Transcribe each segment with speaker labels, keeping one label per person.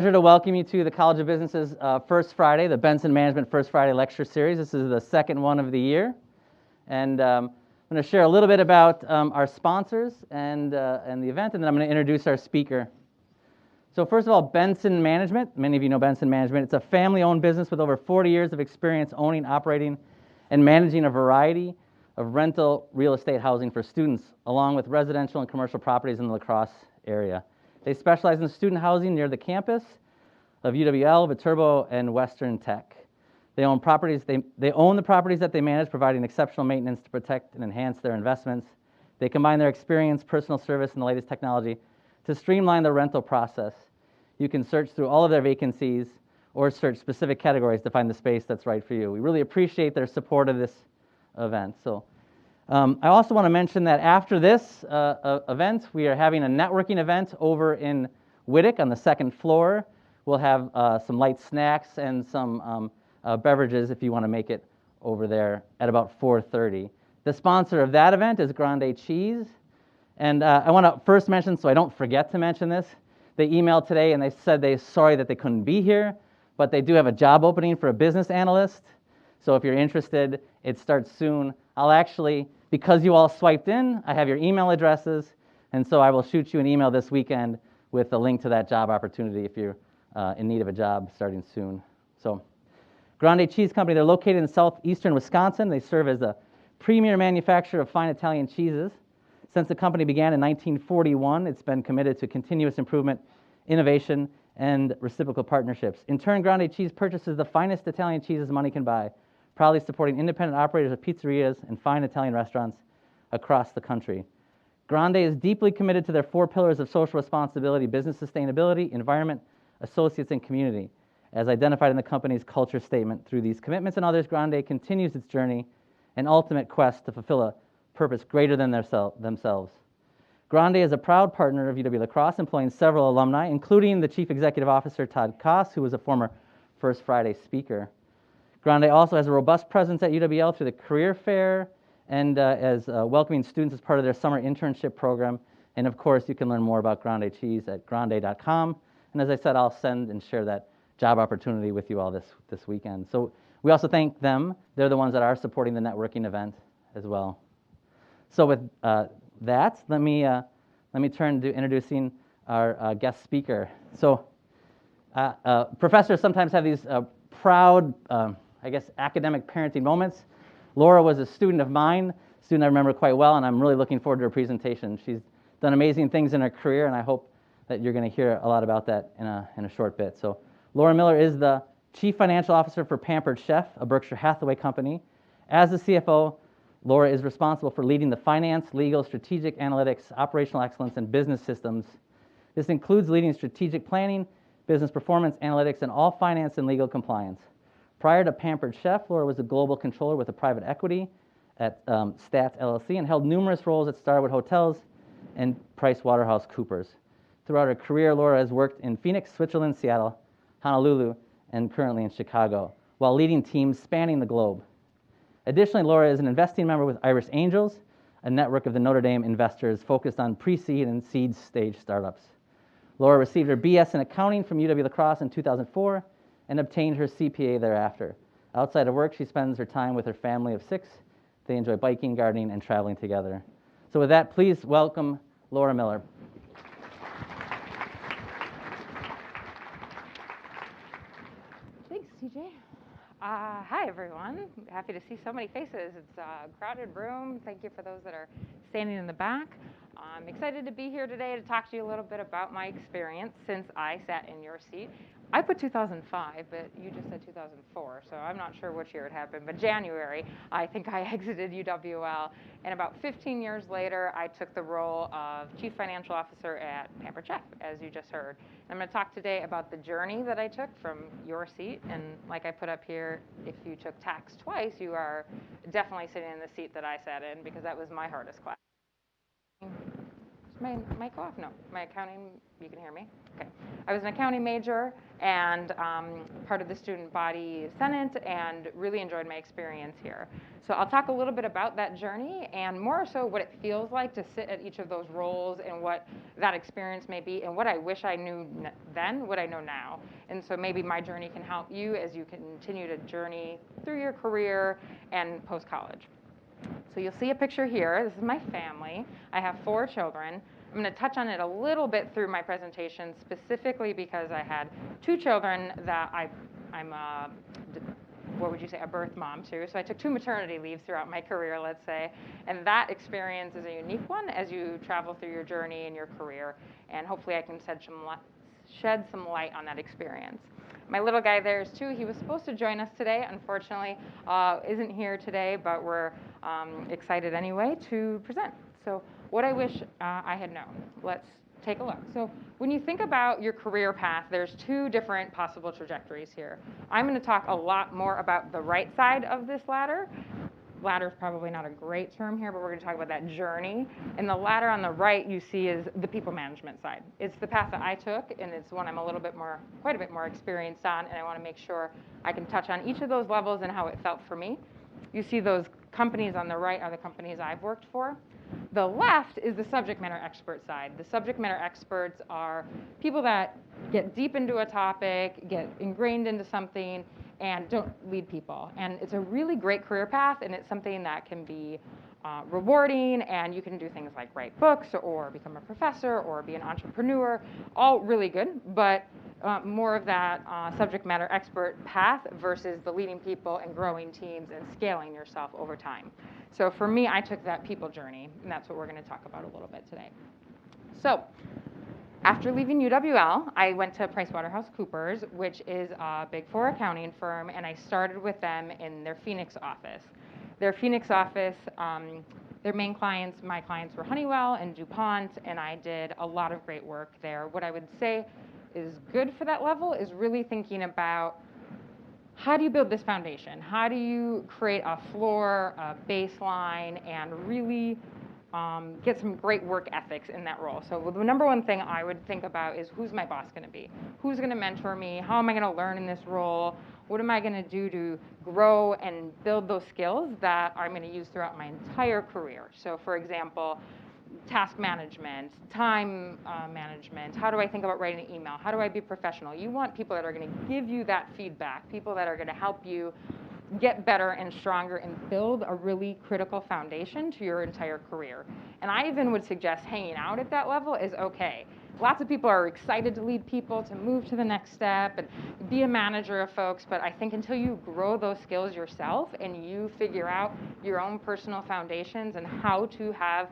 Speaker 1: Pleasure to welcome you to the College of Business's First Friday, the Benson Management First Friday Lecture Series. This is the second one of the year. And I'm going to share a little bit about our sponsors and the event, and then I'm going to introduce our speaker. So first of all, Benson Management. Many of you know Benson Management. It's a family-owned business with over 40 years of experience owning, operating, and managing a variety of rental real estate housing for students, along with residential and commercial properties in the La Crosse area. They specialize in student housing near the campus of UWL, Viterbo, and Western Tech. They own properties. They own the properties that they manage, providing exceptional maintenance to protect and enhance their investments. They combine their experience, personal service, and the latest technology to streamline the rental process. You can search through all of their vacancies or search specific categories to find the space that's right for you. We really appreciate their support of this event. So I also want to mention that after this event, we are having a networking event over in Whittick on the second floor. We'll have some light snacks and some beverages if you want to make it over there at about 4:30. The sponsor of that event is Grande Cheese. And I want to first mention, so I don't forget to mention this, they emailed today and they said they're sorry that they couldn't be here, but they do have a job opening for a business analyst. So if you're interested, it starts soon. I'll actually, because you all swiped in, I have your email addresses, and so I will shoot you an email this weekend with a link to that job opportunity if you're in need of a job starting soon. So Grande Cheese Company, they're located in southeastern Wisconsin. They serve as a premier manufacturer of fine Italian cheeses. Since the company began in 1941, it's been committed to continuous improvement, innovation, and reciprocal partnerships. In turn, Grande Cheese purchases the finest Italian cheeses money can buy, proudly supporting independent operators of pizzerias and fine Italian restaurants across the country. Grande is deeply committed to their 4 pillars of social responsibility: business sustainability, environment, associates, and community. As identified in the company's culture statement, through these commitments and others, Grande continues its journey and ultimate quest to fulfill a purpose greater than themselves. Grande is a proud partner of UW La Crosse, employing several alumni, including the Chief Executive Officer, Todd Crosse, who was a former First Friday speaker. Grande also has a robust presence at UWL through the career fair and as welcoming students as part of their summer internship program. And of course, you can learn more about Grande Cheese at grande.com. And as I said, I'll send and share that job opportunity with you all this weekend. So we also thank them. They're the ones that are supporting the networking event as well. So with that, let me turn to introducing our guest speaker. So professors sometimes have these proud, academic parenting moments. Laura was a student of mine, a student I remember quite well, and I'm really looking forward to her presentation. She's done amazing things in her career, and I hope that you're going to hear a lot about that in a short bit. So Laura Miller is the Chief Financial Officer for Pampered Chef, a Berkshire Hathaway company. As the CFO, Laura is responsible for leading the finance, legal, strategic analytics, operational excellence, and business systems. This includes leading strategic planning, business performance, analytics, and all finance and legal compliance. Prior to Pampered Chef, Laura was a global controller with a private equity at Stats LLC and held numerous roles at Starwood Hotels and PricewaterhouseCoopers. Throughout her career, Laura has worked in Phoenix, Switzerland, Seattle, Honolulu, and currently in Chicago, while leading teams spanning the globe. Additionally, Laura is an investing member with Irish Angels, a network of the Notre Dame investors focused on pre-seed and seed stage startups. Laura received her BS in accounting from UW La Crosse in 2004 and obtained her CPA thereafter. Outside of work, she spends her time with her family of 6. They enjoy biking, gardening, and traveling together. So with that, please welcome Laura Miller.
Speaker 2: Thanks, TJ. Hi, everyone. Happy to see so many faces. It's a crowded room. Thank you for those that are standing in the back. I'm excited to be here today to talk to you a little bit about my experience since I sat in your seat. I put 2005, but you just said 2004, so I'm not sure which year it happened, but January, I think I exited UWL, and about 15 years later, I took the role of Chief Financial Officer at Pampered Chef, as you just heard. I'm going to talk today about the journey that I took from your seat, and like I put up here, if you took tax twice, you are definitely sitting in the seat that I sat in, because that was my hardest class. my mic off? No, my accounting, you can hear me? Okay. I was an accounting major and part of the student body senate and really enjoyed my experience here. So I'll talk a little bit about that journey and more so what it feels like to sit at each of those roles and what that experience may be and what I wish I knew then, what I know now. And so maybe my journey can help you as you continue to journey through your career and post-college. So you'll see a picture here. This is my family. I have 4 children. I'm going to touch on it a little bit through my presentation, specifically because I had 2 children that I'm what would you say, a birth mom to. So I took 2 maternity leaves throughout my career, let's say. And that experience is a unique one as you travel through your journey and your career. And hopefully I can shed some light on that experience. My little guy there is 2. He was supposed to join us today. Unfortunately, isn't here today, but we're excited anyway to present. So what I wish I had known. Let's take a look. So when you think about your career path, there's 2 different possible trajectories here. I'm going to talk a lot more about the right side of this ladder. Ladder is probably not a great term here, but we're going to talk about that journey. And the ladder on the right you see is the people management side. It's the path that I took, and it's one I'm quite a bit more experienced on, and I want to make sure I can touch on each of those levels and how it felt for me. You see those companies on the right are the companies I've worked for. The left is the subject matter expert side. The subject matter experts are people that get deep into a topic, get ingrained into something, and don't lead people. And it's a really great career path, and it's something that can be rewarding, and you can do things like write books or become a professor or be an entrepreneur, all really good, but more of that subject matter expert path versus the leading people and growing teams and scaling yourself over time. So for me, I took that people journey, and that's what we're going to talk about a little bit today. So after leaving UWL, I went to PricewaterhouseCoopers, which is a Big 4 accounting firm, and I started with them in their Phoenix office. Their Phoenix office, their main clients, my clients were Honeywell and DuPont, and I did a lot of great work there. What I would say is good for that level is really thinking about how do you build this foundation? How do you create a floor, a baseline, and really get some great work ethics in that role? So the number one thing I would think about is who's my boss going to be? Who's going to mentor me? How am I going to learn in this role? What am I going to do to grow and build those skills that I'm going to use throughout my entire career? So for example, task management, time management, how do I think about writing an email? How do I be professional? You want people that are going to give you that feedback, people that are going to help you get better and stronger and build a really critical foundation to your entire career. And I even would suggest hanging out at that level is okay. Lots of people are excited to lead people, to move to the next step and be a manager of folks, but I think until you grow those skills yourself and you figure out your own personal foundations and how to have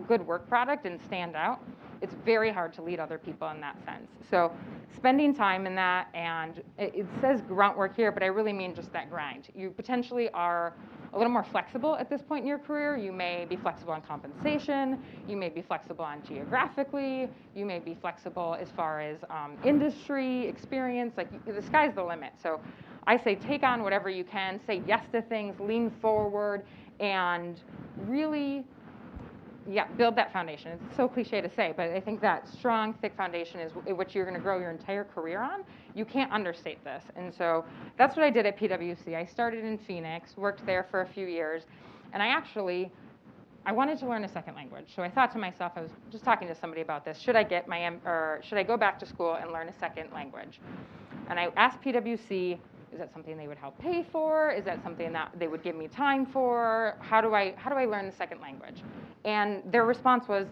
Speaker 2: good work product and stand out, it's very hard to lead other people in that sense. So spending time in that, and it says grunt work here, but I really mean just that grind. You potentially are a little more flexible at this point in your career. You may be flexible on compensation. You may be flexible on geographically. You may be flexible as far as industry experience. Like the sky's the limit. So I say take on whatever you can, say yes to things, lean forward, and really build that foundation. It's so cliche to say, but I think that strong, thick foundation is what you're going to grow your entire career on. You can't understate this. And so that's what I did at PwC. I started in Phoenix, worked there for a few years, and I wanted to learn a second language. So I thought to myself, I was just talking to somebody about this, should I go back to school and learn a second language? And I asked PwC, is that something they would help pay for? Is that something that they would give me time for? How do I learn the second language? And their response was,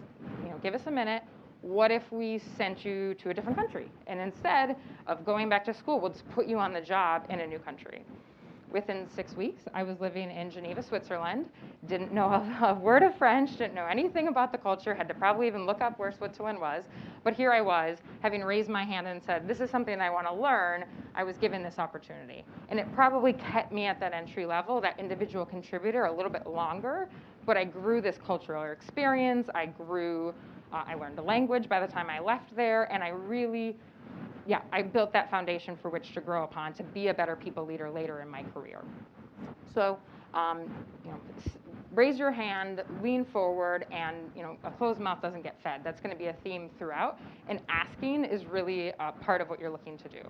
Speaker 2: give us a minute. What if we sent you to a different country? And instead of going back to school, we'll just put you on the job in a new country. Within 6 weeks, I was living in Geneva, Switzerland, didn't know a word of French, didn't know anything about the culture, had to probably even look up where Switzerland was. But here I was, having raised my hand and said, this is something I want to learn. I was given this opportunity. And it probably kept me at that entry level, that individual contributor, a little bit longer. But I grew this cultural experience. I learned a language by the time I left there. And I built that foundation for which to grow upon to be a better people leader later in my career. So, raise your hand, lean forward, and a closed mouth doesn't get fed. That's going to be a theme throughout, and asking is really part of what you're looking to do.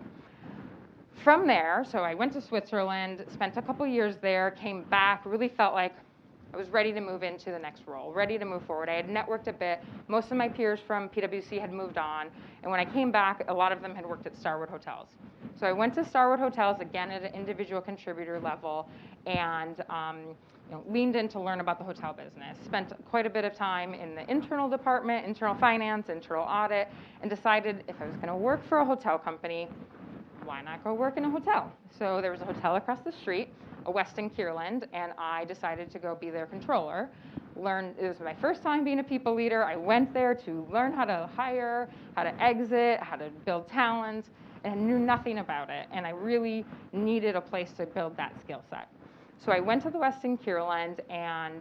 Speaker 2: From there, so I went to Switzerland, spent a couple years there, came back, really felt like I was ready to move into the next role, ready to move forward. I had networked a bit. Most of my peers from PwC had moved on, and when I came back, a lot of them had worked at Starwood Hotels. So I went to Starwood Hotels, again at an individual contributor level, and leaned in to learn about the hotel business. Spent quite a bit of time in the internal department, internal finance, internal audit, and decided if I was going to work for a hotel company, why not go work in a hotel? So there was a hotel across the street, a Westin Kierland, and I decided to go be their controller. It was my first time being a people leader. I went there to learn how to hire, how to exit, how to build talent, and I knew nothing about it. And I really needed a place to build that skill set. So I went to the Westin Kierland and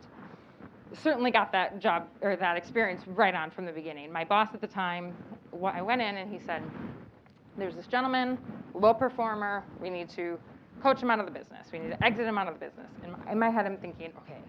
Speaker 2: certainly got that job or that experience right on from the beginning. My boss at the time, I went in and he said, there's this gentleman, low performer, we need to coach him out of the business. We need to exit him out of the business. And in my head, I'm thinking, okay,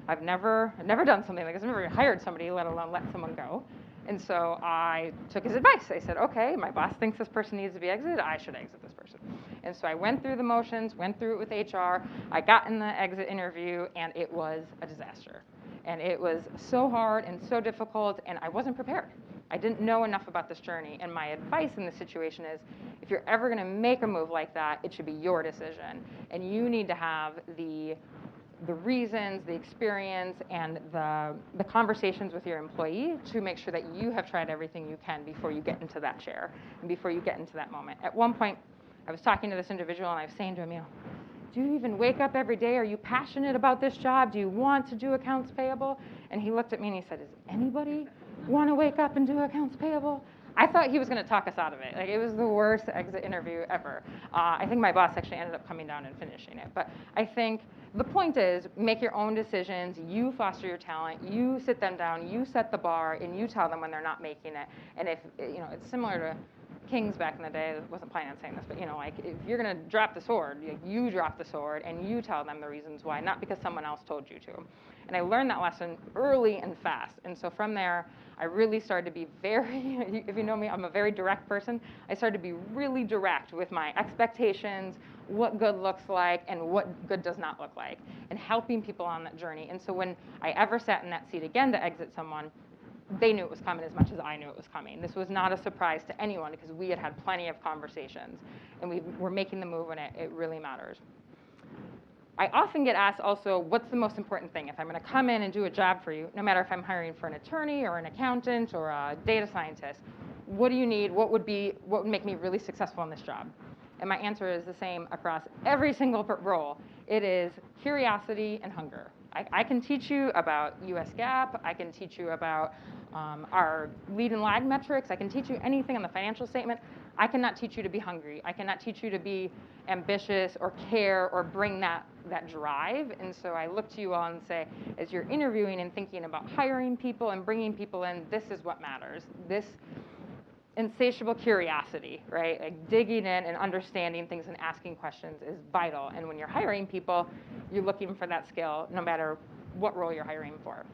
Speaker 2: I've never done something like this. I've never hired somebody, let alone let someone go. And so I took his advice. I said, okay, my boss thinks this person needs to be exited. I should exit this person. And so I went through the motions, went through it with HR. I got in the exit interview, and it was a disaster. And it was so hard and so difficult, and I wasn't prepared. I didn't know enough about this journey. And my advice in this situation is, if you're ever going to make a move like that, it should be your decision. And you need to have the reasons, the experience, and the conversations with your employee to make sure that you have tried everything you can before you get into that chair and before you get into that moment. At one point, I was talking to this individual, and I was saying to him, do you even wake up every day? Are you passionate about this job? Do you want to do accounts payable? And he looked at me and he said, does anybody want to wake up and do accounts payable? I thought he was going to talk us out of it. Like, it was the worst exit interview ever. I think my boss actually ended up coming down and finishing it. But I think the point is, make your own decisions. You foster your talent. You sit them down. You set the bar, and you tell them when they're not making it. And if it's similar to kings back in the day. I wasn't planning on saying this, but like, if you're going to drop the sword, you drop the sword, and you tell them the reasons why, not because someone else told you to. And I learned that lesson early and fast. And so from there, I really started to be very, if you know me, I'm a very direct person. I started to be really direct with my expectations, what good looks like, and what good does not look like, and helping people on that journey. And so when I ever sat in that seat again to exit someone, they knew it was coming as much as I knew it was coming. This was not a surprise to anyone because we had had plenty of conversations, and we were making the move when it really matters. I often get asked also, what's the most important thing? If I'm going to come in and do a job for you, no matter if I'm hiring for an attorney or an accountant or a data scientist, what do you need? What would make me really successful in this job? And my answer is the same across every single role. It is curiosity and hunger. I can teach you about US GAAP. I can teach you about our lead and lag metrics. I can teach you anything on the financial statement. I cannot teach you to be hungry. I cannot teach you to be ambitious or care or bring that drive. And so I look to you all and say, as you're interviewing and thinking about hiring people and bringing people in, this is what matters. This insatiable curiosity, right? Like digging in and understanding things and asking questions is vital. And when you're hiring people, you're looking for that skill no matter what role you're hiring for.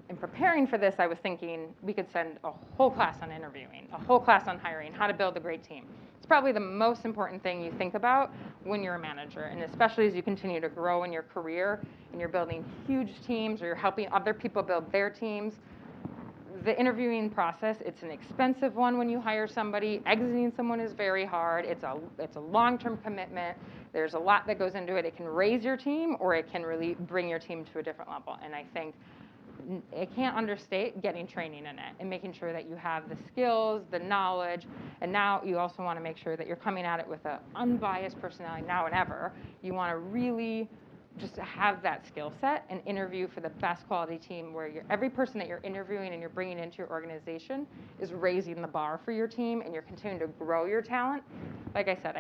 Speaker 2: In preparing for this, I was thinking we could send a whole class on interviewing, a whole class on hiring, how to build a great team. It's probably the most important thing you think about when you're a manager, and especially as you continue to grow in your career and you're building huge teams or you're helping other people build their teams. The interviewing process, it's an expensive one when you hire somebody. Exiting someone is very hard. It's a long-term commitment. There's a lot that goes into it. It can raise your team or it can really bring your team to a different level. And I think I can't understate getting training in it and making sure that you have the skills, the knowledge, and now you also want to make sure that you're coming at it with an unbiased personality now and ever. You want to really just to have that skill set and interview for the best quality team where every person that you're interviewing and you're bringing into your organization is raising the bar for your team and you're continuing to grow your talent. Like I said,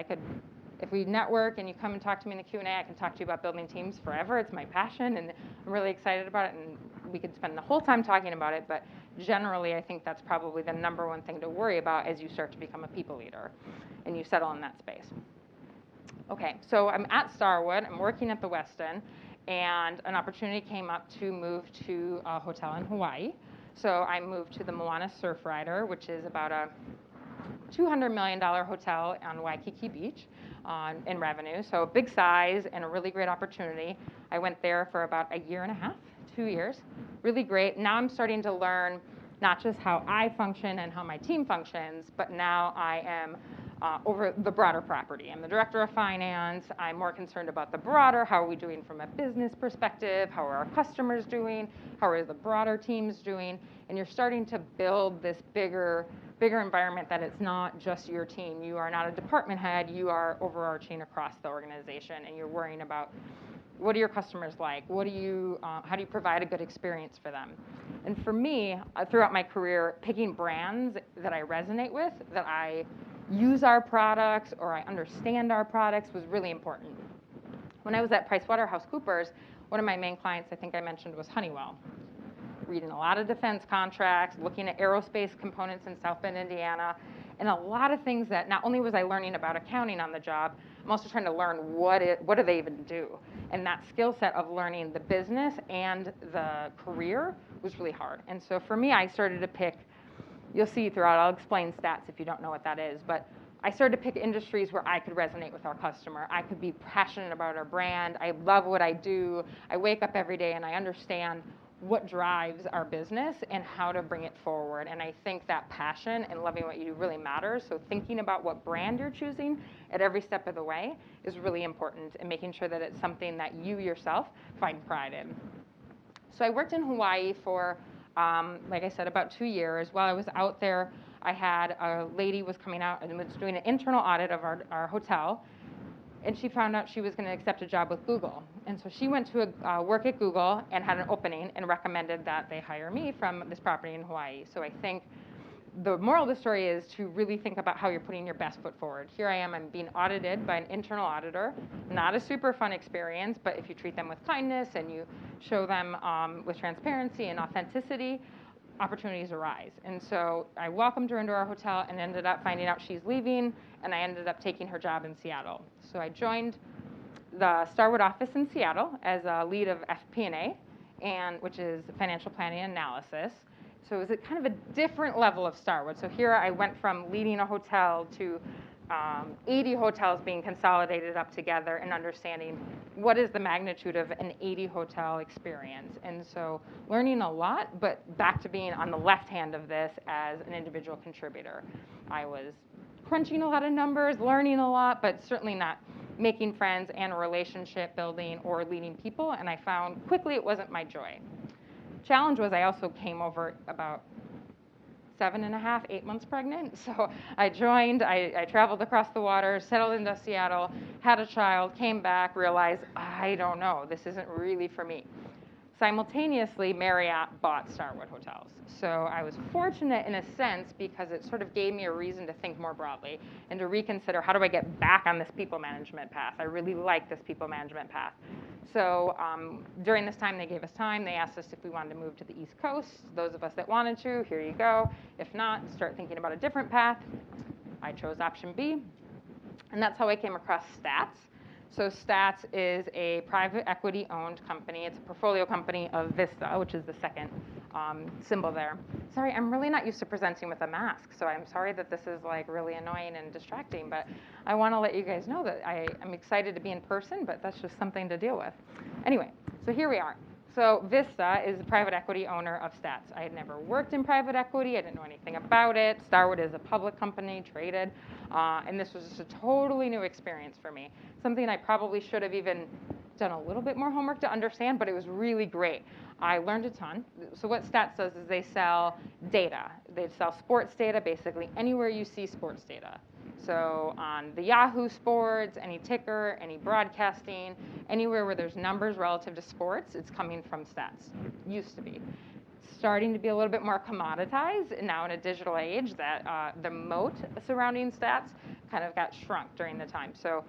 Speaker 2: if we network and you come and talk to me in the Q&A, I can talk to you about building teams forever. It's my passion, and I'm really excited about it, and we could spend the whole time talking about it, but generally, I think that's probably the number one thing to worry about as you start to become a people leader and you settle in that space. Okay, so I'm at Starwood, I'm working at the Westin, and an opportunity came up to move to a hotel in Hawaii. So I moved to the Moana Surfrider, which is about a $200 million hotel on Waikiki Beach in revenue. So big size and a really great opportunity. I went there for about a year and a half, 2 years. Really great. Now I'm starting to learn not just how I function and how my team functions, but now I am over the broader property. I'm the director of finance. I'm more concerned about the broader, how are we doing from a business perspective, how are our customers doing, how are the broader teams doing, and you're starting to build this bigger environment that it's not just your team. You are not a department head, you are overarching across the organization, and you're worrying about what are your customers like? How do you provide a good experience for them? And for me, throughout my career, picking brands that I resonate with, that I use our products or I understand our products was really important. When I was at PricewaterhouseCoopers, one of my main clients, I think I mentioned, was Honeywell. Reading a lot of defense contracts, looking at aerospace components in South Bend, Indiana, and a lot of things that not only was I learning about accounting on the job, I'm also trying to learn what do they even do. And that skill set of learning the business and the career was really hard. And so for me, I started to pick, you'll see throughout, I'll explain stats if you don't know what that is, but I started to pick industries where I could resonate with our customer. I could be passionate about our brand. I love what I do. I wake up every day and I understand what drives our business and how to bring it forward. And I think that passion and loving what you do really matters. So thinking about what brand you're choosing at every step of the way is really important, and making sure that it's something that you yourself find pride in. So I worked in Hawaii for, like I said, about 2 years. While I was out there, I had a lady was coming out and was doing an internal audit of our hotel. And she found out she was going to accept a job with Google. And so she went to work at Google and had an opening and recommended that they hire me from this property in Hawaii. So I think the moral of the story is to really think about how you're putting your best foot forward. Here I am, I'm being audited by an internal auditor. Not a super fun experience, but if you treat them with kindness and you show them with transparency and authenticity, opportunities arise. And so I welcomed her into our hotel and ended up finding out she's leaving, and I ended up taking her job in Seattle. So I joined the Starwood office in Seattle as a lead of FP&A, which is financial planning and analysis. So it was kind of a different level of Starwood. So here I went from leading a hotel to 80 hotels being consolidated up together and understanding what is the magnitude of an 80 hotel experience. And so learning a lot, but back to being on the left hand of this as an individual contributor. I was crunching a lot of numbers, learning a lot, but certainly not making friends and relationship building or leading people. And I found quickly it wasn't my joy. Challenge was I also came over about 7.5, 8 months pregnant. So I joined, I traveled across the water, settled into Seattle, had a child, came back, realized, I don't know, this isn't really for me. Simultaneously, Marriott bought Starwood Hotels. So I was fortunate in a sense because it sort of gave me a reason to think more broadly and to reconsider, how do I get back on this people management path? I really like this people management path. So during this time, they gave us time. They asked us if we wanted to move to the East Coast. Those of us that wanted to, here you go. If not, start thinking about a different path. I chose option B. And that's how I came across Stats. So Stats is a private equity-owned company. It's a portfolio company of Vista, which is the second symbol there. Sorry, I'm really not used to presenting with a mask, so I'm sorry that this is like really annoying and distracting, but I want to let you guys know that I'm excited to be in person, but that's just something to deal with. Anyway, so here we are. So Vista is a private equity owner of Stats. I had never worked in private equity. I didn't know anything about it. Starwood is a public company, traded, and this was just a totally new experience for me. Something I probably should have even done a little bit more homework to understand, but it was really great. I learned a ton. So what Stats does is they sell data. They sell sports data, basically anywhere you see sports data. So on the Yahoo Sports, any ticker, any broadcasting, anywhere where there's numbers relative to sports, it's coming from Stats. Used to be. Starting to be a little bit more commoditized, and now in a digital age that the moat surrounding Stats kind of got shrunk during the time. So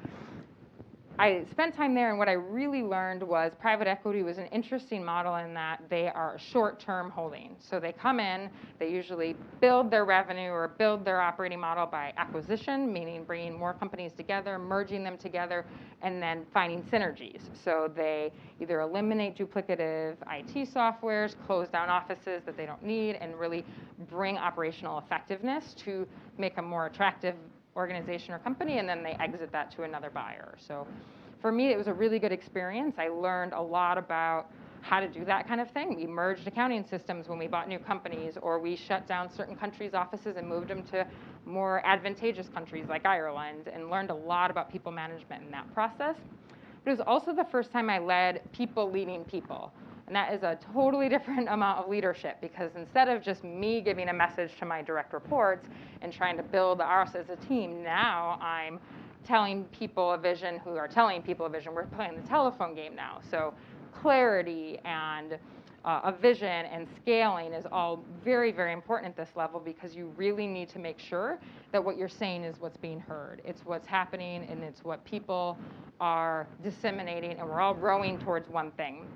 Speaker 2: I spent time there, and what I really learned was private equity was an interesting model in that they are short-term holding. So they come in, they usually build their revenue or build their operating model by acquisition, meaning bringing more companies together, merging them together, and then finding synergies. So they either eliminate duplicative IT softwares, close down offices that they don't need, and really bring operational effectiveness to make a more attractive organization or company, and then they exit that to another buyer. So for me, it was a really good experience. I learned a lot about how to do that kind of thing. We merged accounting systems when we bought new companies, or we shut down certain countries' offices and moved them to more advantageous countries like Ireland, and learned a lot about people management in that process. But it was also the first time I led people leading people. And that is a totally different amount of leadership, because instead of just me giving a message to my direct reports and trying to build us as a team, now I'm telling people a vision who are telling people a vision. We're playing the telephone game now. So clarity and a vision and scaling is all very, very important at this level, because you really need to make sure that what you're saying is what's being heard. It's what's happening, and it's what people are disseminating, and we're all rowing towards one thing.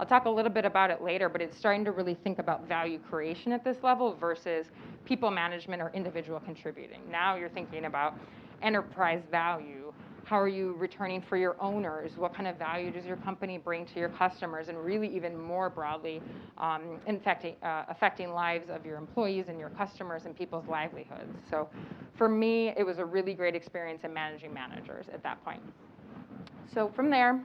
Speaker 2: I'll talk a little bit about it later, but it's starting to really think about value creation at this level versus people management or individual contributing. Now you're thinking about enterprise value. How are you returning for your owners? What kind of value does your company bring to your customers? And really even more broadly, affecting lives of your employees and your customers and people's livelihoods. So for me, it was a really great experience in managing managers at that point. So from there,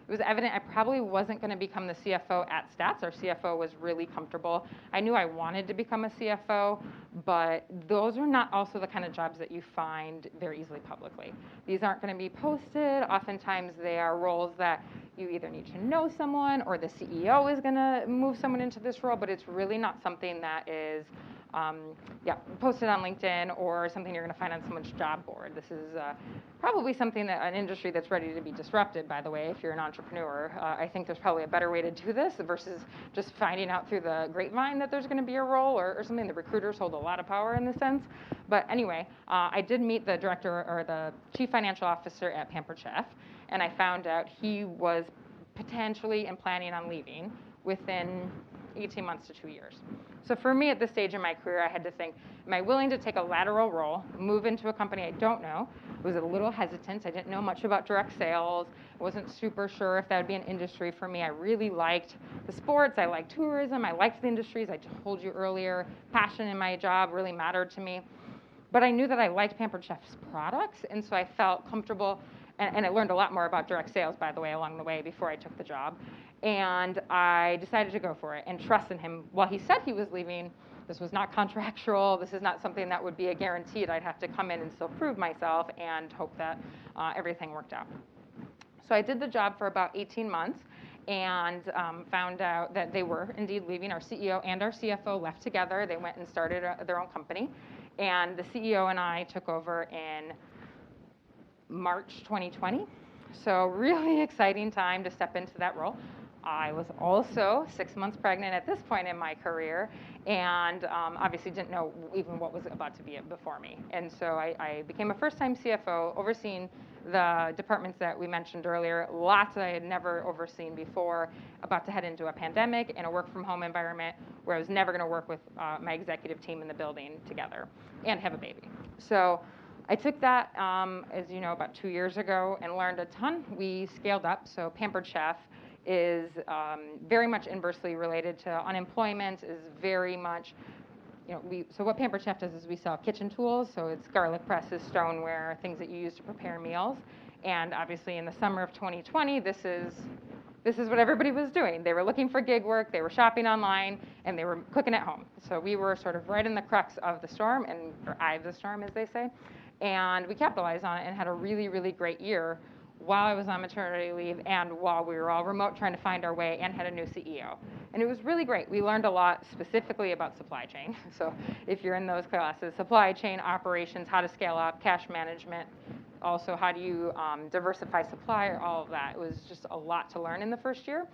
Speaker 2: it was evident I probably wasn't going to become the CFO at Stats. Our CFO was really comfortable. I knew I wanted to become a CFO, but those are not also the kind of jobs that you find very easily publicly. These aren't going to be posted. Oftentimes they are roles that you either need to know someone, or the CEO is going to move someone into this role, but it's really not something that is posted on LinkedIn or something you're going to find on someone's job board. This is probably something that an industry that's ready to be disrupted, by the way, if you're an entrepreneur. I think there's probably a better way to do this versus just finding out through the grapevine that there's going to be a role or something. The recruiters hold a lot of power in this sense. But anyway, I did meet the director or the chief financial officer at Pampered, and I found out he was potentially and planning on leaving within 18 months to 2 years. So for me at this stage in my career, I had to think, am I willing to take a lateral role, move into a company I don't know? I was a little hesitant. I didn't know much about direct sales. I wasn't super sure if that would be an industry for me. I really liked the sports. I liked tourism. I liked the industries. I told you earlier, passion in my job really mattered to me. But I knew that I liked Pampered Chef's products, and so I felt comfortable. And I learned a lot more about direct sales, by the way, along the way before I took the job. And I decided to go for it and trust in him. While he said he was leaving, this was not contractual. This is not something that would be a guaranteed. I'd have to come in and still prove myself and hope that everything worked out. So I did the job for about 18 months and found out that they were indeed leaving. Our CEO and our CFO left together. They went and started their own company. And the CEO and I took over in March 2020. So really exciting time to step into that role. I was also 6 months pregnant at this point in my career, and obviously didn't know even what was about to be before me. And so I became a first-time CFO, overseeing the departments that we mentioned earlier, lots that I had never overseen before, about to head into a pandemic and a work-from-home environment where I was never going to work with my executive team in the building together and have a baby. So I took that, as you know, about 2 years ago and learned a ton. We scaled up, so Pampered Chef is very much inversely related to unemployment, is very much, so what Pampered Chef does is we sell kitchen tools, so it's garlic presses, stoneware, things that you use to prepare meals. And obviously in the summer of 2020, this is what everybody was doing. They were looking for gig work, they were shopping online, and they were cooking at home. So we were sort of right in the crux of the storm, or eye of the storm, as they say. And we capitalized on it and had a really, really great year while I was on maternity leave and while we were all remote trying to find our way, and had a new CEO. And it was really great. We learned a lot specifically about supply chain. So if you're in those classes, supply chain operations, how to scale up, cash management, also how do you diversify supply, all of that. It was just a lot to learn in the first year.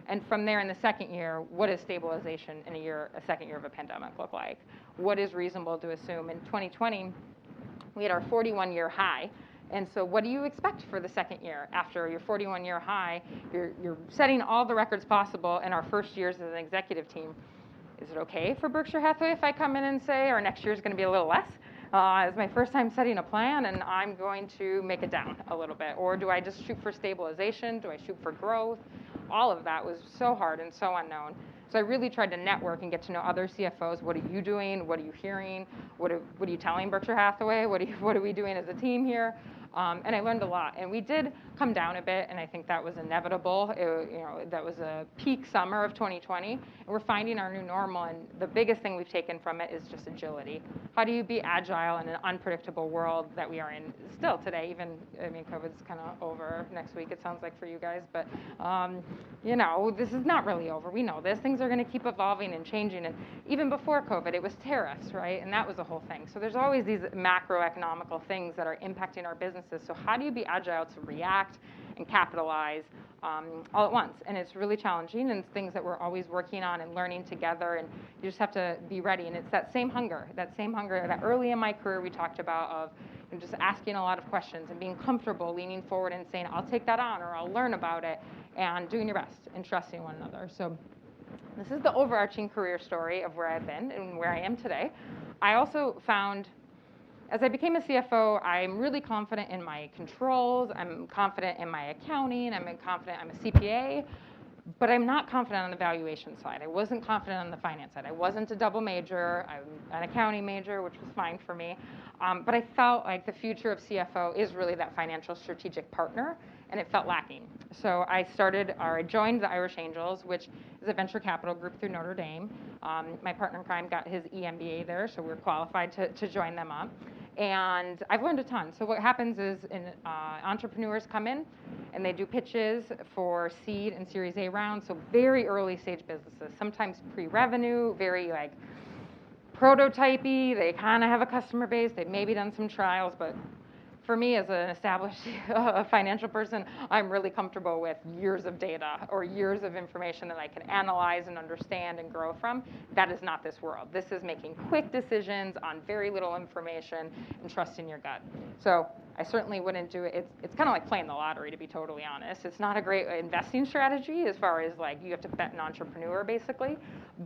Speaker 2: And from there in the second year, what does stabilization in a second year of a pandemic look like? What is reasonable to assume? In 2020, we had our 41-year high And so what do you expect for the second year? After your 41-year high, you're setting all the records possible in our first years as an executive team. Is it okay for Berkshire Hathaway if I come in and say our next year is going to be a little less? It's my first time setting a plan and I'm going to make it down a little bit. Or do I just shoot for stabilization? Do I shoot for growth? All of that was so hard and so unknown. So I really tried to network and get to know other CFOs. What are you doing? What are you hearing? What are you telling Berkshire Hathaway? What are we doing as a team here? And I learned a lot. And we did come down a bit, and I think that was inevitable. That was a peak summer of 2020, and we're finding our new normal. And the biggest thing we've taken from it is just agility. How do you be agile in an unpredictable world that we are in still today? COVID's kind of over next week, it sounds like for you guys, but this is not really over. We know this. Things are going to keep evolving and changing. And even before COVID, it was tariffs, right? And that was the whole thing. So there's always these macroeconomical things that are impacting our businesses. So how do you be agile to react and capitalize all at once? And it's really challenging, and it's things that we're always working on and learning together, and you just have to be ready. And it's that same hunger that early in my career we talked about of just asking a lot of questions and being comfortable leaning forward and saying, I'll take that on, or I'll learn about it, and doing your best and trusting one another. So this is the overarching career story of where I've been and where I am today. I also found, as I became a CFO, I'm really confident in my controls, I'm confident in my accounting, I'm confident I'm a CPA, but I'm not confident on the valuation side. I wasn't confident on the finance side. I wasn't a double major, I'm an accounting major, which was fine for me. But I felt like the future of CFO is really that financial strategic partner, and it felt lacking. So I joined the Irish Angels, which is a venture capital group through Notre Dame. My partner in crime got his EMBA there, so we're qualified to join them up. And I've learned a ton. So what happens is entrepreneurs come in and they do pitches for seed and Series A rounds, so very early stage businesses, sometimes pre-revenue, very like prototypey. They kind of have a customer base. They've maybe done some trials, but for me as an established financial person, I'm really comfortable with years of data or years of information that I can analyze and understand and grow from. That is not this world. This is making quick decisions on very little information and trusting your gut. So I certainly wouldn't do it. It's kind of like playing the lottery, to be totally honest. It's not a great investing strategy as far as like you have to bet an entrepreneur basically.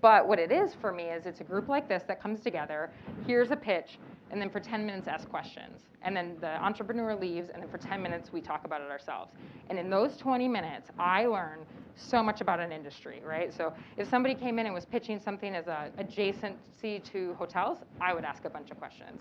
Speaker 2: But what it is for me is it's a group like this that comes together, here's a pitch, and then for 10 minutes ask questions. And then the entrepreneur leaves, and then for 10 minutes we talk about it ourselves. And in those 20 minutes, I learn so much about an industry, right? So if somebody came in and was pitching something as a adjacency to hotels, I would ask a bunch of questions.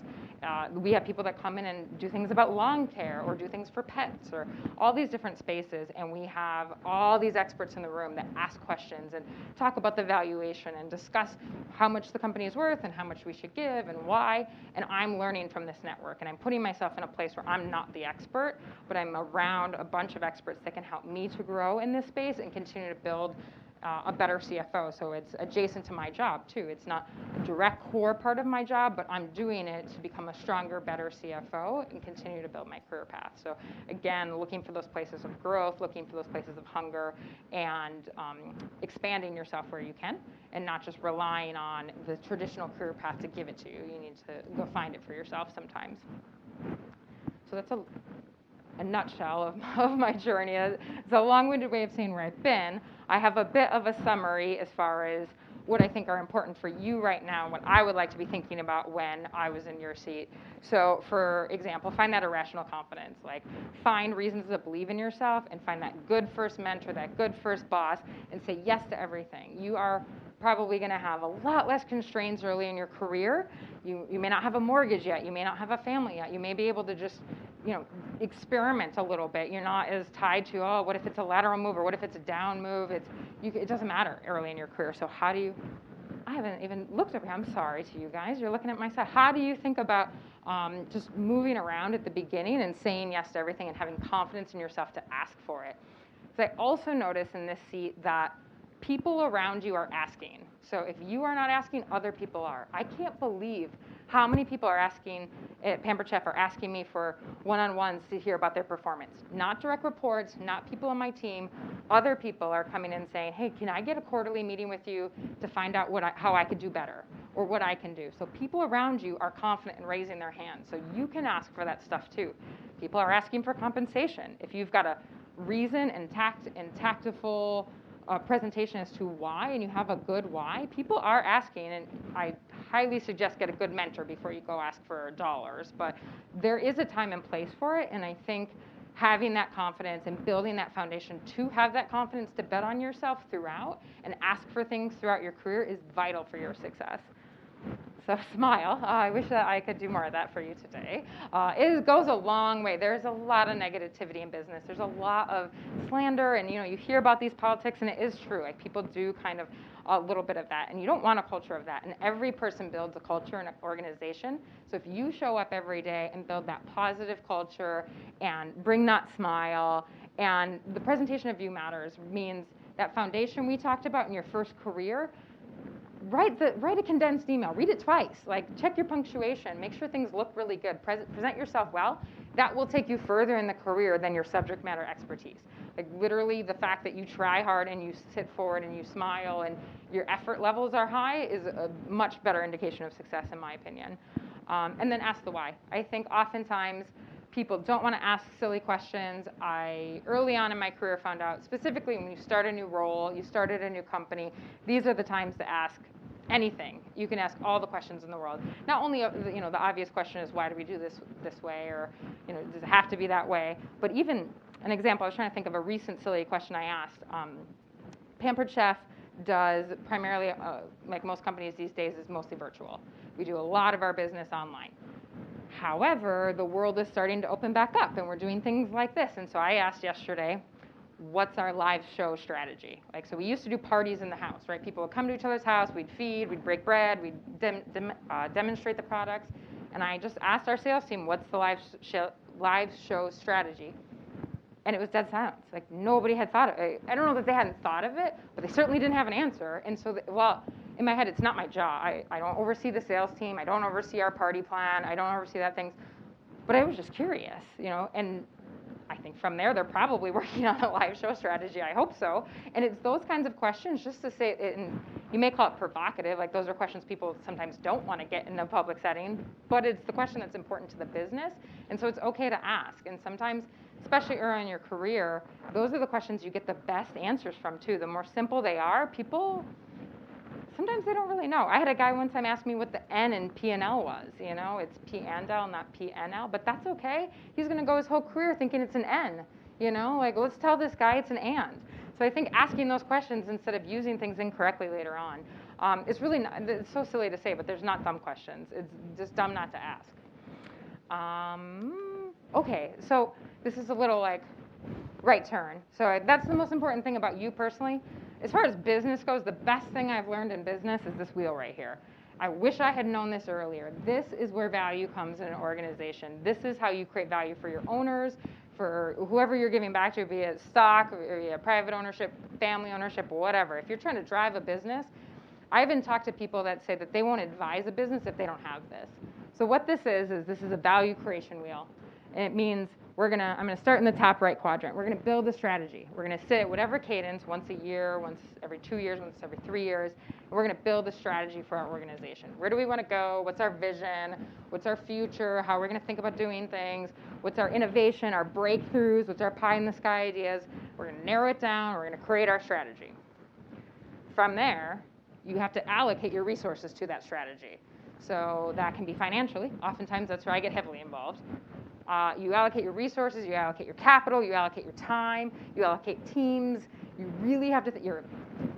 Speaker 2: We have people that come in and do things about lawn care or do things for pets or all these different spaces, and we have all these experts in the room that ask questions and talk about the valuation and discuss how much the company is worth and how much we should give and why. And I'm learning from this network, and I'm putting myself in a place where I'm not the expert, but I'm around a bunch of experts that can help me to grow in this space and continue to build a better CFO. So it's adjacent to my job too. It's not a direct core part of my job, but I'm doing it to become a stronger, better CFO and continue to build my career path. So again, looking for those places of growth, looking for those places of hunger, and expanding yourself where you can, and not just relying on the traditional career path to give it to you. You need to go find it for yourself sometimes. So that's a nutshell of my journey. It's a long-winded way of saying where I've been. I have a bit of a summary as far as what I think are important for you right now, what I would like to be thinking about when I was in your seat. So for example, find that irrational confidence. Like find reasons to believe in yourself and find that good first mentor, that good first boss, and say yes to everything. You are probably going to have a lot less constraints early in your career. You may not have a mortgage yet. You may not have a family yet. You may be able to just, experiment a little bit. You're not as tied to, oh, what if it's a lateral move or what if it's a down move? It doesn't matter early in your career. So how do you, I haven't even looked up here. I'm sorry to you guys. You're looking at my side. How do you think about just moving around at the beginning and saying yes to everything and having confidence in yourself to ask for it? Because I also notice in this seat that people around you are asking. So if you are not asking, other people are. I can't believe how many people are asking at Pampered Chef are asking me for one-on-ones to hear about their performance. Not direct reports, not people on my team. Other people are coming in saying, hey, can I get a quarterly meeting with you to find out how I could do better? or what I can do. So people around you are confident in raising their hand. So you can ask for that stuff too. People are asking for compensation. If you've got a reason and tactful presentation as to why, and you have a good why, people are asking, and I highly suggest get a good mentor before you go ask for dollars. But there is a time and place for it, and I think having that confidence and building that foundation to have that confidence to bet on yourself throughout and ask for things throughout your career is vital for your success. So smile. I wish that I could do more of that for you today. It goes a long way. There's a lot of negativity in business. There's a lot of slander, and you hear about these politics, and it is true. Like people do kind of a little bit of that, and you don't want a culture of that. And every person builds a culture in an organization. So if you show up every day and build that positive culture and bring that smile, and the presentation of you matters means that foundation we talked about in your first career. Write a condensed email. Read it twice. Like check your punctuation. Make sure things look really good. Present yourself well. That will take you further in the career than your subject matter expertise. Like literally, the fact that you try hard and you sit forward and you smile and your effort levels are high is a much better indication of success, in my opinion. And then ask the why. I think oftentimes people don't want to ask silly questions. I, early on in my career, found out specifically when you start a new role, you started a new company, these are the times to ask anything. You can ask all the questions in the world. Not only, the obvious question is, why do we do this way, or, does it have to be that way? But even an example, I was trying to think of a recent silly question I asked. Pampered Chef does primarily, like most companies these days, is mostly virtual. We do a lot of our business online. However, the world is starting to open back up, and we're doing things like this. And so I asked yesterday, what's our live show strategy? Like, so we used to do parties in the house, right? People would come to each other's house, we'd feed, we'd break bread, we'd demonstrate the products. And I just asked our sales team, what's the live show strategy? And it was dead silence. Like, nobody had thought of it. I don't know that they hadn't thought of it, but they certainly didn't have an answer. And so, in my head, it's not my job. I don't oversee the sales team. I don't oversee our party plan. I don't oversee that things. But I was just curious, and I think from there, they're probably working on a live show strategy. I hope so. And it's those kinds of questions, just to say it, and you may call it provocative, like those are questions people sometimes don't want to get in a public setting, but it's the question that's important to the business. And so it's okay to ask. And sometimes, especially early in your career, those are the questions you get the best answers from too. The more simple they are, people, sometimes they don't really know. I had a guy one time ask me what the N in P&L was. It's P&L, not PNL, but that's okay. He's going to go his whole career thinking it's an N. Like, let's tell this guy it's an and. So I think asking those questions instead of using things incorrectly later on, it's really not, it's so silly to say, but there's not dumb questions. It's just dumb not to ask. Okay, so this is a little like right turn. So that's the most important thing about you personally. As far as business goes, the best thing I've learned in business is this wheel right here. I wish I had known this earlier. This is where value comes in an organization. This is how you create value for your owners, for whoever you're giving back to, be it stock, or private ownership, family ownership, whatever. If you're trying to drive a business, I even talk to people that say that they won't advise a business if they don't have this. So what this is a value creation wheel. And it means I'm gonna start in the top right quadrant. We're gonna build a strategy. We're gonna sit at whatever cadence, once a year, once every 2 years, once every 3 years, and we're gonna build a strategy for our organization. Where do we wanna go? What's our vision? What's our future? How are we gonna think about doing things? What's our innovation, our breakthroughs? What's our pie in the sky ideas? We're gonna narrow it down, we're gonna create our strategy. From there, you have to allocate your resources to that strategy. So that can be financially. Oftentimes that's where I get heavily involved. You allocate your resources, you allocate your capital, you allocate your time, you allocate teams. You really have to your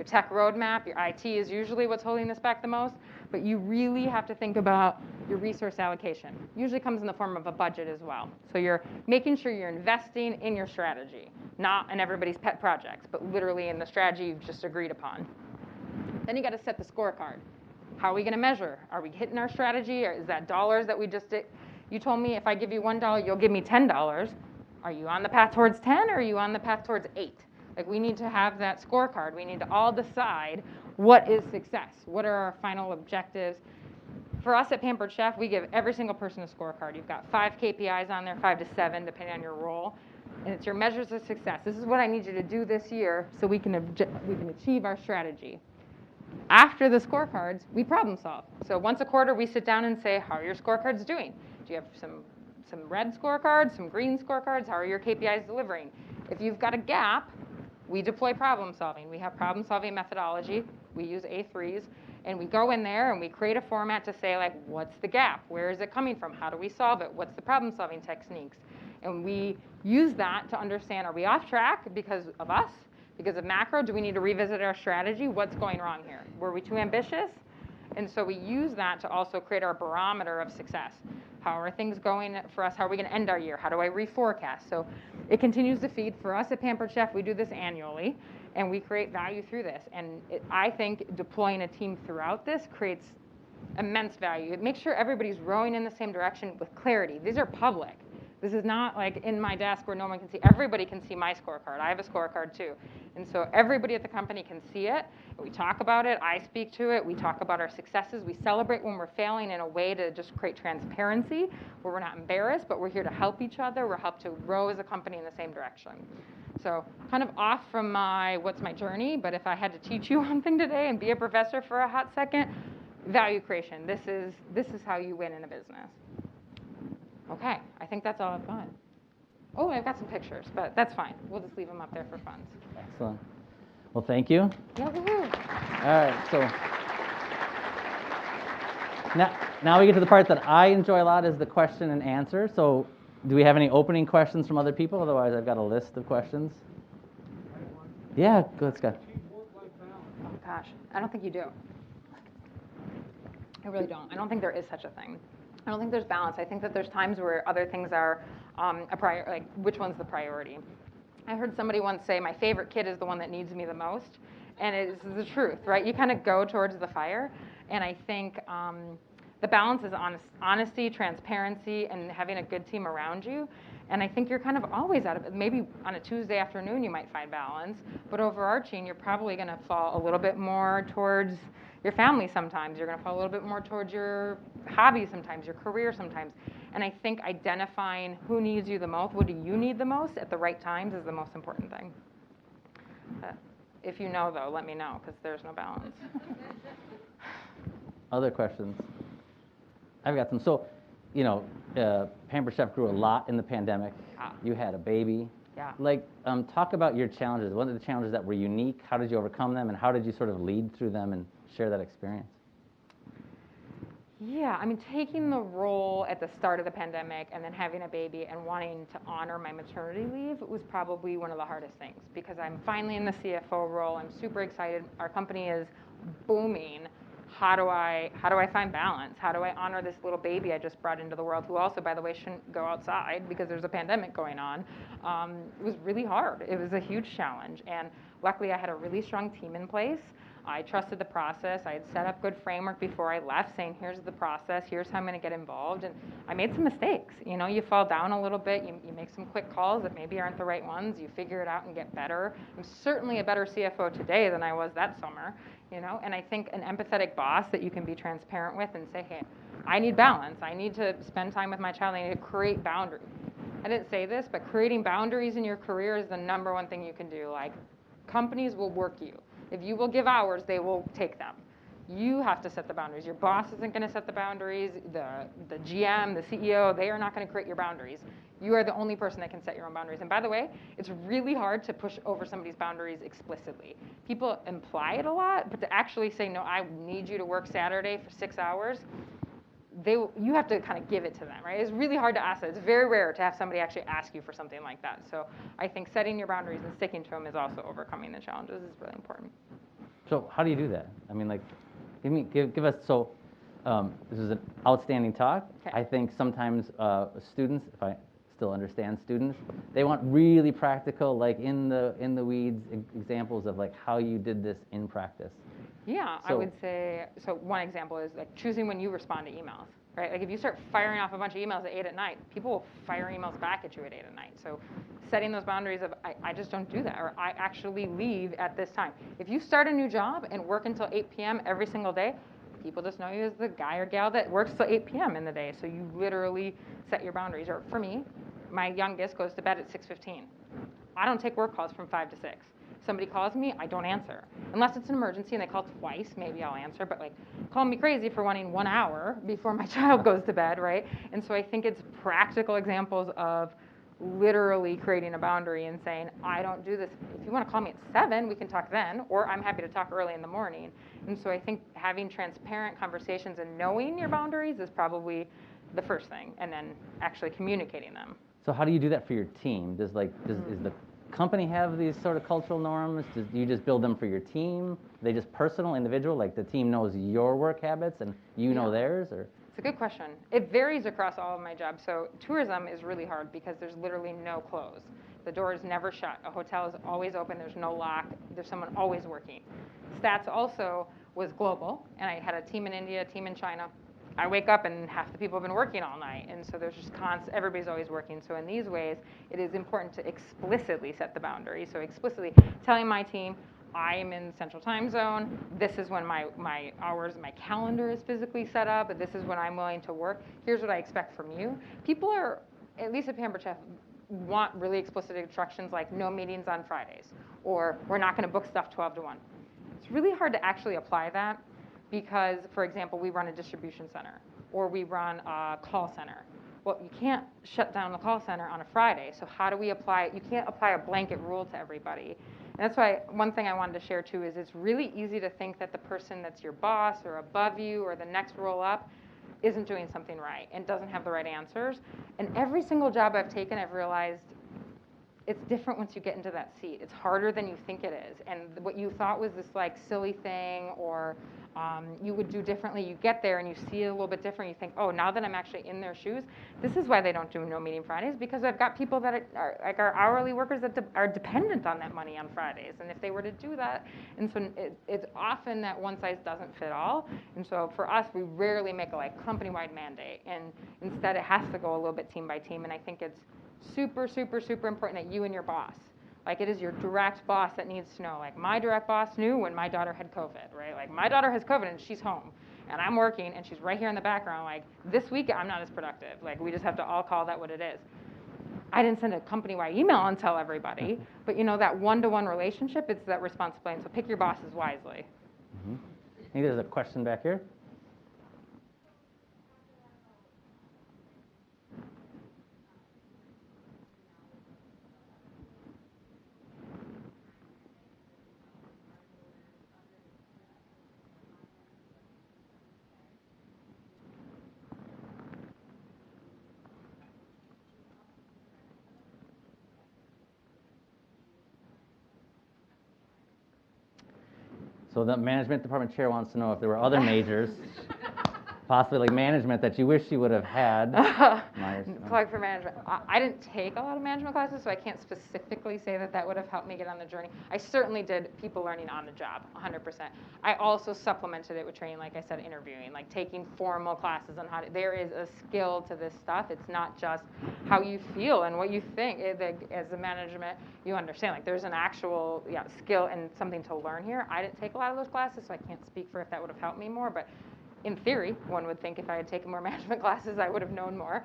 Speaker 2: tech roadmap, your IT is usually what's holding this back the most, but you really have to think about your resource allocation. Usually comes in the form of a budget as well. So you're making sure you're investing in your strategy, not in everybody's pet projects, but literally in the strategy you've just agreed upon. Then you got to set the scorecard. How are we going to measure? Are we hitting our strategy, or is that dollars that we just did? You told me if I give you $1, you'll give me $10. Are you on the path towards 10, or are you on the path towards 8? Like, we need to have that scorecard. We need to all decide what is success. What are our final objectives? For us at Pampered Chef, we give every single person a scorecard. You've got 5 KPIs on there, 5 to 7, depending on your role. And it's your measures of success. This is what I need you to do this year so we can achieve our strategy. After the scorecards, we problem solve. So once a quarter, we sit down and say, how are your scorecards doing? Do you have some red scorecards, some green scorecards? How are your KPIs delivering? If you've got a gap, we deploy problem solving. We have problem solving methodology. We use A3s. And we go in there and we create a format to say, like, what's the gap? Where is it coming from? How do we solve it? What's the problem solving techniques? And we use that to understand, are we off track because of us? Because of macro? Do we need to revisit our strategy? What's going wrong here? Were we too ambitious? And so we use that to also create our barometer of success. How are things going for us? How are we going to end our year? How do I reforecast? So it continues to feed. For us at Pampered Chef, we do this annually, and we create value through this. And I think deploying a team throughout this creates immense value. It makes sure everybody's rowing in the same direction with clarity. These are public. This is not like in my desk where no one can see. Everybody can see my scorecard. I have a scorecard too. And so everybody at the company can see it. We talk about it. I speak to it. We talk about our successes. We celebrate when we're failing in a way to just create transparency where we're not embarrassed, but we're here to help each other. We're helped to row as a company in the same direction. So kind of off from what's my journey, but if I had to teach you one thing today and be a professor for a hot second, value creation. This is how you win in a business. Okay, I think that's all I've got. Oh, I've got some pictures, but that's fine. We'll just leave them up there for fun.
Speaker 1: Excellent. Well, thank you.
Speaker 2: Yeah, woo-hoo.
Speaker 1: All right, so now we get to the part that I enjoy a lot, is the question and answer. So do we have any opening questions from other people? Otherwise, I've got a list of questions. Yeah, go ahead, Scott.
Speaker 2: Oh, gosh, I don't think you do. I really don't. I don't think there is such a thing. I don't think there's balance. I think that there's times where other things are like which one's the priority. I heard somebody once say, my favorite kid is the one that needs me the most. And it's the truth, right? You kind of go towards the fire. And I think the balance is honesty, transparency, and having a good team around you. And I think you're kind of always out of it. Maybe on a Tuesday afternoon you might find balance, but overarching, you're probably going to fall a little bit more towards your family sometimes. You're going to fall a little bit more towards your hobby sometimes, your career sometimes. And I think identifying who needs you the most, what do you need the most at the right times is the most important thing. If you know, though, let me know, because there's no balance.
Speaker 1: Other questions? I've got some. So, you know, Pampered Chef grew a lot in the pandemic.
Speaker 2: Ah.
Speaker 1: You had a baby.
Speaker 2: Yeah.
Speaker 1: Like, talk about your challenges. What are the challenges that were unique? How did you overcome them? And how did you sort of lead through them and share that experience?
Speaker 2: Yeah, I mean, taking the role at the start of the pandemic and then having a baby and wanting to honor my maternity leave was probably one of the hardest things, because I'm finally in the CFO role. I'm super excited. Our company is booming. How do I find balance? How do I honor this little baby I just brought into the world, who also, by the way, shouldn't go outside because there's a pandemic going on? It was really hard. It was a huge challenge. And luckily, I had a really strong team in place. I trusted the process. I had set up good framework before I left, saying, here's the process, here's how I'm going to get involved. And I made some mistakes. You know, you fall down a little bit, you make some quick calls that maybe aren't the right ones, you figure it out and get better. I'm certainly a better CFO today than I was that summer, you know, and I think an empathetic boss that you can be transparent with and say, hey, I need balance. I need to spend time with my child. I need to create boundaries. I didn't say this, but creating boundaries in your career is the number one thing you can do. Like, companies will work you. If you will give hours, they will take them. You have to set the boundaries. Your boss isn't going to set the boundaries. The GM, the CEO, they are not going to create your boundaries. You are the only person that can set your own boundaries. And by the way, it's really hard to push over somebody's boundaries explicitly. People imply it a lot, but to actually say, no, I need you to work Saturday for 6 hours, you have to kind of give it to them, right? It's really hard to ask that. It's very rare to have somebody actually ask you for something like that. So I think setting your boundaries and sticking to them is also overcoming the challenges is really important.
Speaker 1: So how do you do that? I mean, like, give us, so this is an outstanding talk.
Speaker 2: Okay.
Speaker 1: I think sometimes students, if I still understand students, they want really practical, like in the weeds examples of like how you did this in practice.
Speaker 2: Yeah, I would say, so one example is like choosing when you respond to emails, right? Like if you start firing off a bunch of emails at 8 at night, people will fire emails back at you at 8 at night. So setting those boundaries of, I just don't do that, or I actually leave at this time. If you start a new job and work until 8 p.m. every single day, people just know you as the guy or gal that works till 8 p.m. in the day. So you literally set your boundaries. Or for me, my youngest goes to bed at 6:15. I don't take work calls from 5 to 6. Somebody calls me, I don't answer. Unless it's an emergency and they call twice, maybe I'll answer, but like call me crazy for wanting 1 hour before my child goes to bed, right? And so I think it's practical examples of literally creating a boundary and saying, I don't do this. If you want to call me at 7, we can talk then, or I'm happy to talk early in the morning. And so I think having transparent conversations and knowing your boundaries is probably the first thing, and then actually communicating them.
Speaker 1: So how do you do that for your team? Does the company have these sort of cultural norms? Do you just build them for your team? Are they just personal, individual, like the team knows your work habits and you know theirs? Or
Speaker 2: it's a good question. It varies across all of my jobs. So tourism is really hard because there's literally no close. The door is never shut. A hotel is always open. There's no lock. There's someone always working. Stats also was global, and I had a team in India, a team in China. I wake up and half the people have been working all night, and so there's just everybody's always working. So in these ways, it is important to explicitly set the boundary. So explicitly telling my team, I'm in Central Time Zone. This is when my hours, my calendar is physically set up, but this is when I'm willing to work. Here's what I expect from you. People are, at least at Pampered Chef, want really explicit instructions like no meetings on Fridays, or we're not going to book stuff 12 to 1. It's really hard to actually apply that because, for example, we run a distribution center or we run a call center. Well, you can't shut down the call center on a Friday, so how do we apply it? You can't apply a blanket rule to everybody. And that's why one thing I wanted to share too is it's really easy to think that the person that's your boss or above you or the next roll up isn't doing something right and doesn't have the right answers. And every single job I've taken, I've realized it's different once you get into that seat. It's harder than you think it is. And what you thought was this like silly thing or you would do differently, you get there and you see it a little bit different. You think, oh, now that I'm actually in their shoes, this is why they don't do no meeting Fridays, because I've got people that are like our hourly workers that are dependent on that money on Fridays. And if they were to do that, and so it's often that one size doesn't fit all. And so for us, we rarely make a like company-wide mandate. And instead it has to go a little bit team by team. And I think it's super, super, super important that you and your boss, like it is your direct boss that needs to know. Like my direct boss knew when my daughter had COVID, right? Like my daughter has COVID and she's home and I'm working and she's right here in the background. Like this week I'm not as productive. Like we just have to all call that what it is. I didn't send a company-wide email and tell everybody, but you know, that one-to-one relationship, it's that responsibility. So pick your bosses wisely.
Speaker 1: Mm-hmm. I think there's a question back here. So the management department chair wants to know if there were other majors, possibly like management, that you wish you would have had.
Speaker 2: Plug for management. I didn't take a lot of management classes, so I can't specifically say that that would have helped me get on the journey. I certainly did people learning on the job, 100%. I also supplemented it with training, like I said, interviewing, like taking formal classes on how to, there is a skill to this stuff. It's not just how you feel and what you think. As a management, you understand, like there's an actual skill and something to learn here. I didn't take a lot of those classes, so I can't speak for if that would have helped me more, but in theory, one would think if I had taken more management classes, I would have known more.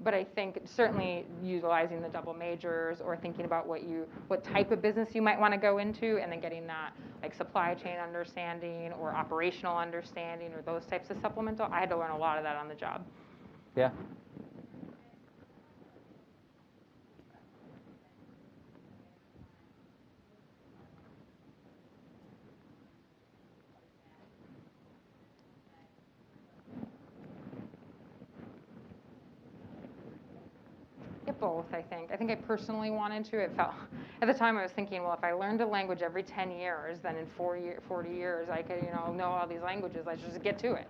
Speaker 2: But I think certainly utilizing the double majors or thinking about what type of business you might want to go into, and then getting that like supply chain understanding or operational understanding or those types of supplemental. I had to learn a lot of that on the job.
Speaker 1: Yeah.
Speaker 2: Both, I think. I think I personally wanted to. It felt, at the time I was thinking, well, if I learned a language every 10 years, then in 40 years, I could, know all these languages. I should just get to it.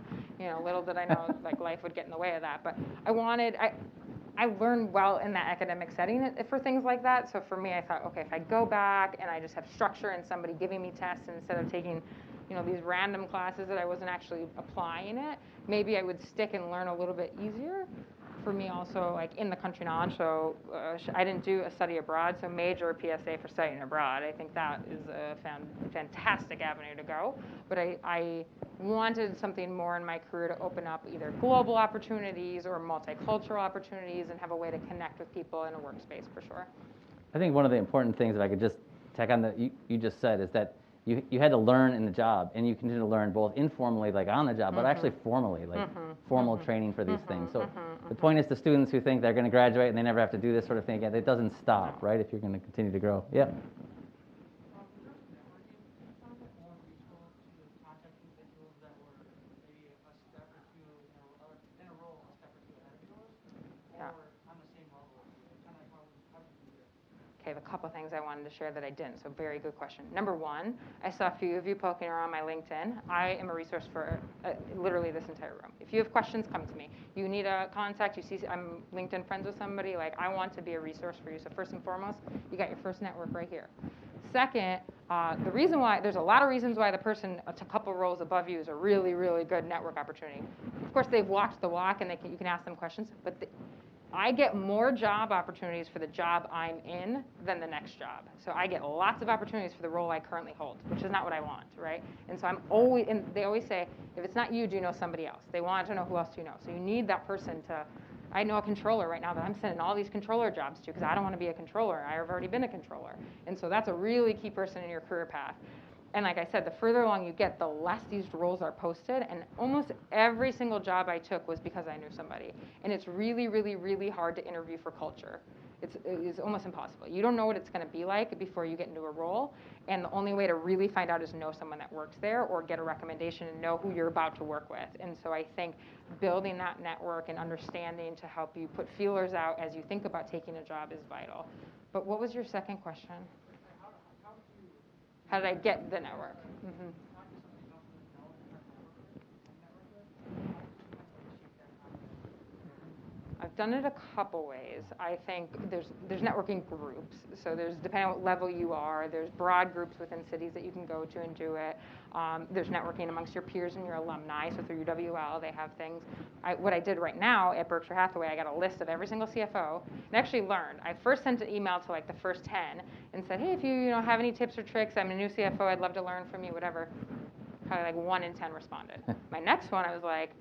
Speaker 2: Little did I know, like life would get in the way of that. But I learned well in that academic setting for things like that. So for me, I thought, okay, if I go back and I just have structure and somebody giving me tests instead of taking, these random classes that I wasn't actually applying it, maybe I would stick and learn a little bit easier. For me also, like in the country knowledge, so I didn't do a study abroad, so major PSA for studying abroad. I think that is a fantastic avenue to go, but I wanted something more in my career to open up either global opportunities or multicultural opportunities and have a way to connect with people in a workspace for sure.
Speaker 1: I think one of the important things, if I could just tack on that you just said is that you had to learn in the job, and you continue to learn both informally, like on the job, but actually formally, like formal training for these things. So the point is to students who think they're going to graduate and they never have to do this sort of thing again, it doesn't stop, right, if you're going to continue to grow. Yeah.
Speaker 2: Okay, I have a couple things I wanted to share that I didn't, so very good question. Number one, I saw a few of you poking around my LinkedIn. I am a resource for literally this entire room. If you have questions, come to me. You need a contact, you see I'm LinkedIn friends with somebody, like I want to be a resource for you. So first and foremost, you got your first network right here. Second, the reason why, there's a lot of reasons why the person a couple rows above you is a really, really good network opportunity. Of course, they've walked the walk and you can ask them questions, but I get more job opportunities for the job I'm in than the next job. So I get lots of opportunities for the role I currently hold, which is not what I want, right? And so and they always say, if it's not you, do you know somebody else? They want to know who else do you know. So you need that person to, I know a controller right now that I'm sending all these controller jobs to because I don't want to be a controller. I've already been a controller. And so that's a really key person in your career path. And like I said, the further along you get, the less these roles are posted. And almost every single job I took was because I knew somebody. And it's really, really, really hard to interview for culture. It's almost impossible. You don't know what it's going to be like before you get into a role. And the only way to really find out is know someone that works there or get a recommendation and know who you're about to work with. And so I think building that network and understanding to help you put feelers out as you think about taking a job is vital. But what was your second question? How did I get the network? Mm-hmm. I've done it a couple ways. I think there's networking groups. So there's, depending on what level you are, there's broad groups within cities that you can go to and do it. There's networking amongst your peers and your alumni. So through UWL, they have things. What I did right now at Berkshire Hathaway, I got a list of every single CFO and actually learned. I first sent an email to like the first 10 and said, hey, if you have any tips or tricks, I'm a new CFO, I'd love to learn from you, whatever. Probably like 1 in 10 responded. My next one, I was like,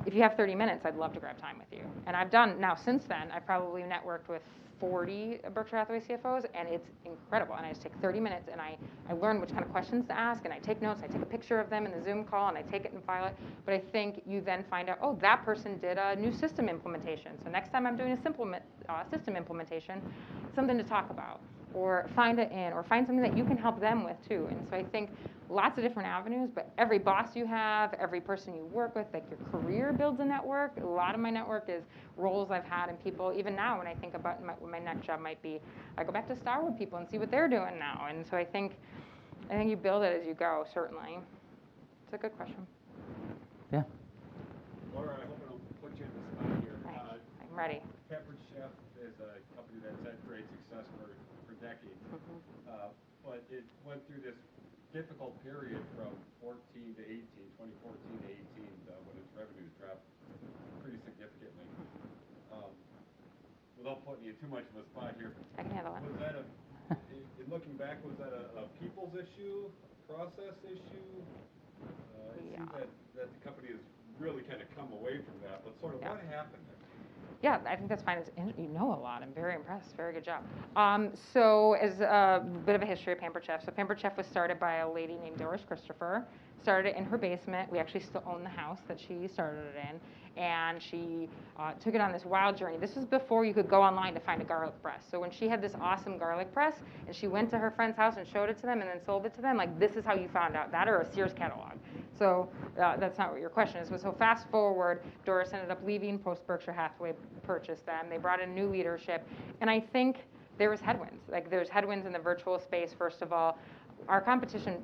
Speaker 2: if you have 30 minutes, I'd love to grab time with you. And I've done, now since then, I've probably networked with 40 Berkshire Hathaway CFOs, and it's incredible. And I just take 30 minutes, and I learn which kind of questions to ask, and I take notes, I take a picture of them in the Zoom call, and I take it and file it. But I think you then find out, oh, that person did a new system implementation. So next time I'm doing a system implementation, something to talk about, or find it in, or find something that you can help them with too. And so I think lots of different avenues, but every boss you have, every person you work with, like your career builds a network. A lot of my network is roles I've had and people. Even now when I think about what my next job might be, I go back to Starwood people and see what they're doing now. And so I think you build it as you go, certainly. It's a good question.
Speaker 1: Yeah.
Speaker 3: Laura, I hope I don't put you in the spot here.
Speaker 2: I'm ready.
Speaker 3: Pampered Chef is a company that's had great success for decades, but it went through this difficult period from 14 to 18, 2014 to 18, when its revenues dropped pretty significantly. Without putting you too much of a spot here,
Speaker 2: I can handle it.
Speaker 3: Was that in looking back, was that a people's issue, process issue? It seems that the company has really kind of come away from that, but sort of what happened there?
Speaker 2: Yeah, I think that's fine. You know a lot. I'm very impressed. Very good job. So as a bit of a history of Pampered Chef. So Pampered Chef was started by a lady named Doris Christopher. Started it in her basement. We actually still own the house that she started it in. And she took it on this wild journey. This was before you could go online to find a garlic press. So when she had this awesome garlic press, and she went to her friend's house and showed it to them and then sold it to them, like this is how you found out. That or a Sears catalog. So that's not what your question is. So fast forward, Doris ended up leaving post Berkshire Hathaway purchased them. They brought in new leadership. And I think there was headwinds. Like there's headwinds in the virtual space, first of all. Our competition,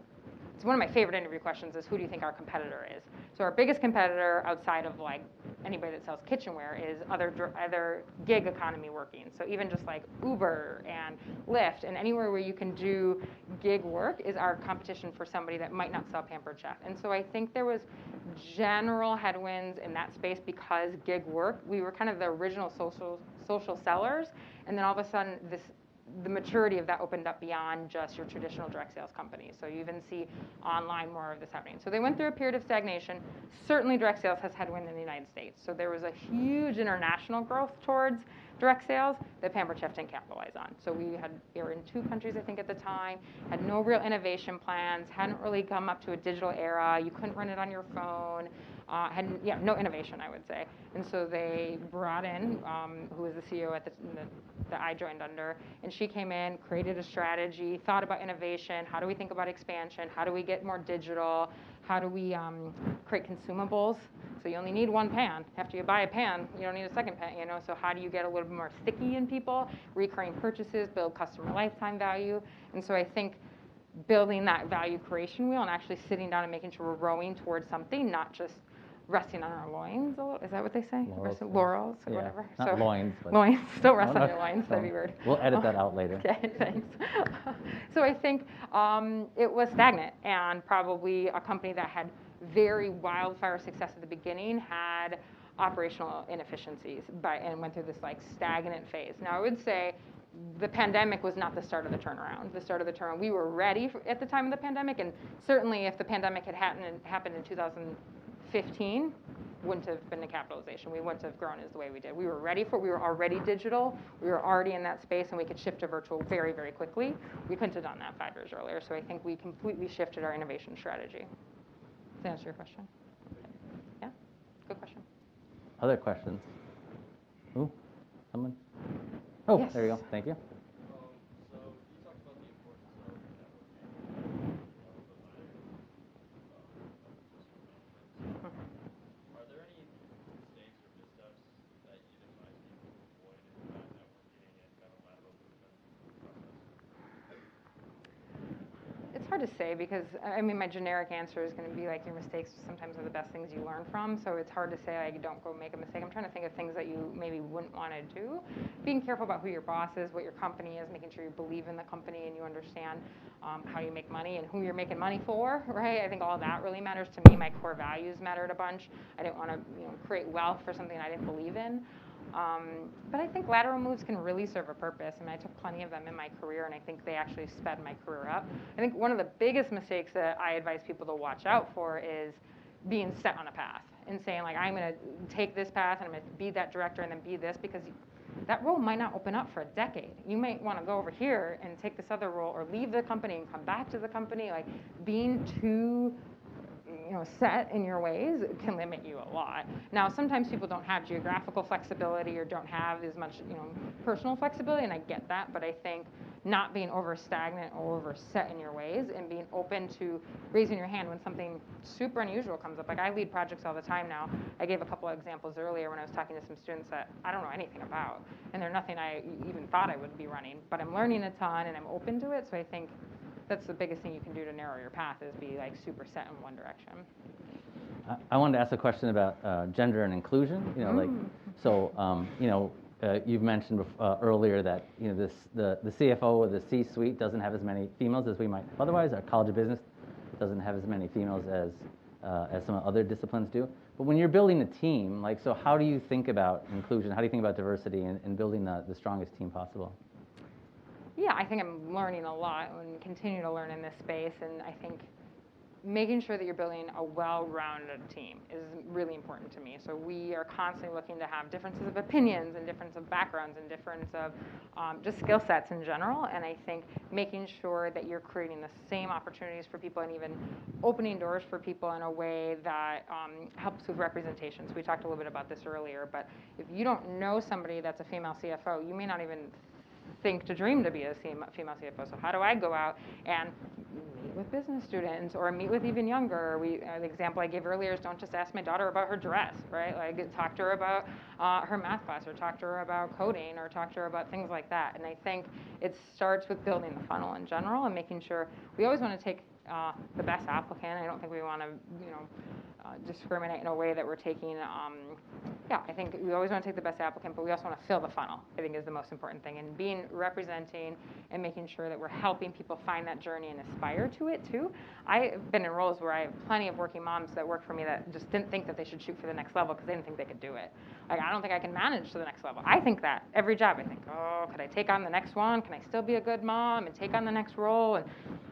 Speaker 2: it's one of my favorite interview questions is who do you think our competitor is? So our biggest competitor outside of like anybody that sells kitchenware is other gig economy working. So even just like Uber and Lyft and anywhere where you can do gig work is our competition for somebody that might not sell Pampered Chef. And so I think there was general headwinds in that space because gig work, we were kind of the original social sellers. And then all of a sudden the maturity of that opened up beyond just your traditional direct sales companies. So you even see online more of this happening. So they went through a period of stagnation. Certainly direct sales has headwind in the United States. So there was a huge international growth towards direct sales that Pampered Chef didn't capitalize on. So we were in 2 countries, I think, at the time, had no real innovation plans, hadn't really come up to a digital era. You couldn't run it on your phone. No innovation, I would say. And so they brought in, who was the CEO that I joined under, and she came in, created a strategy, thought about innovation. How do we think about expansion? How do we get more digital? How do we create consumables? So you only need 1 pan. After you buy a pan, you don't need a second pan, you know? So how do you get a little bit more sticky in people? Recurring purchases, build customer lifetime value. And so I think building that value creation wheel and actually sitting down and making sure we're rowing towards something, not just resting on our loins. Is that what they say? Laurels or whatever.
Speaker 1: Not loins. But
Speaker 2: loins. Don't rest on your loins. That'd be weird.
Speaker 1: We'll edit that out later.
Speaker 2: Okay, thanks. So I think it was stagnant, and probably a company that had very wildfire success at the beginning had operational inefficiencies and went through this like stagnant phase. Now I would say the pandemic was not the start of the turnaround. The start of the turnaround, we were ready at the time of the pandemic, and certainly if the pandemic had happened in 2015, wouldn't have been a capitalization. We wouldn't have grown as the way we did. We were ready for it. We were already digital. We were already in that space, and we could shift to virtual very, very quickly. We couldn't have done that 5 years earlier. So I think we completely shifted our innovation strategy. Does that answer your question? Yeah? Good question.
Speaker 1: Other questions? Ooh, someone? Oh,
Speaker 2: Yes.
Speaker 1: There you go. Thank you.
Speaker 4: So you talked about the importance of networking, Are there any mistakes or missteps that you'd advise people to avoid in that networking and kind of lateral movement process?
Speaker 2: It's hard to say because, I mean, my generic answer is going to be like your mistakes sometimes are the best things you learn from. So it's hard to say, like, don't go make a mistake. I'm trying to think of things that you maybe wouldn't want to do. Being careful about who your boss is, what your company is, making sure you believe in the company and you understand how you make money and who you're making money for, right? I think all that really matters to me. My core values mattered a bunch. I didn't want to, create wealth for something I didn't believe in. But I think lateral moves can really serve a purpose. I mean, I took plenty of them in my career, and I think they actually sped my career up. I think one of the biggest mistakes that I advise people to watch out for is being set on a path and saying, like, I'm going to take this path, and I'm going to be that director and then be this, because that role might not open up for a decade. You might want to go over here and take this other role or leave the company and come back to the company. Like, being too set in your ways can limit you a lot. Now, sometimes people don't have geographical flexibility or don't have as much, personal flexibility, and I get that, but I think not being over stagnant or over set in your ways and being open to raising your hand when something super unusual comes up. Like, I lead projects all the time now. I gave a couple of examples earlier when I was talking to some students that I don't know anything about, and they're nothing I even thought I would be running, but I'm learning a ton and I'm open to it, so I think that's the biggest thing you can do to narrow your path is be like super set in one direction.
Speaker 1: I wanted to ask a question about gender and inclusion. You've mentioned earlier that the CFO or the C-suite doesn't have as many females as we might otherwise. Our College of Business doesn't have as many females as some other disciplines do. But when you're building a team, so how do you think about inclusion? How do you think about diversity and building the strongest team possible?
Speaker 2: Yeah, I think I'm learning a lot and continue to learn in this space, and I think making sure that you're building a well-rounded team is really important to me. So we are constantly looking to have differences of opinions and difference of backgrounds and difference of just skill sets in general, and I think making sure that you're creating the same opportunities for people and even opening doors for people in a way that helps with representation. So we talked a little bit about this earlier, but if you don't know somebody that's a female CFO, you may not even think to dream to be a female CFO. So how do I go out and meet with business students or meet with even younger? The example I gave earlier is don't just ask my daughter about her dress, right? Like, talk to her about her math class, or talk to her about coding, or talk to her about things like that. And I think it starts with building the funnel in general and making sure we always want to take the best applicant. I don't think we want to, discriminate in a way that we're taking, I think we always want to take the best applicant, but we also want to fill the funnel, I think, is the most important thing. And representing and making sure that we're helping people find that journey and aspire to it too. I've been in roles where I have plenty of working moms that work for me that just didn't think that they should shoot for the next level because they didn't think they could do it. Like, I don't think I can manage to the next level. I think that every job. I think, could I take on the next one? Can I still be a good mom and take on the next role? And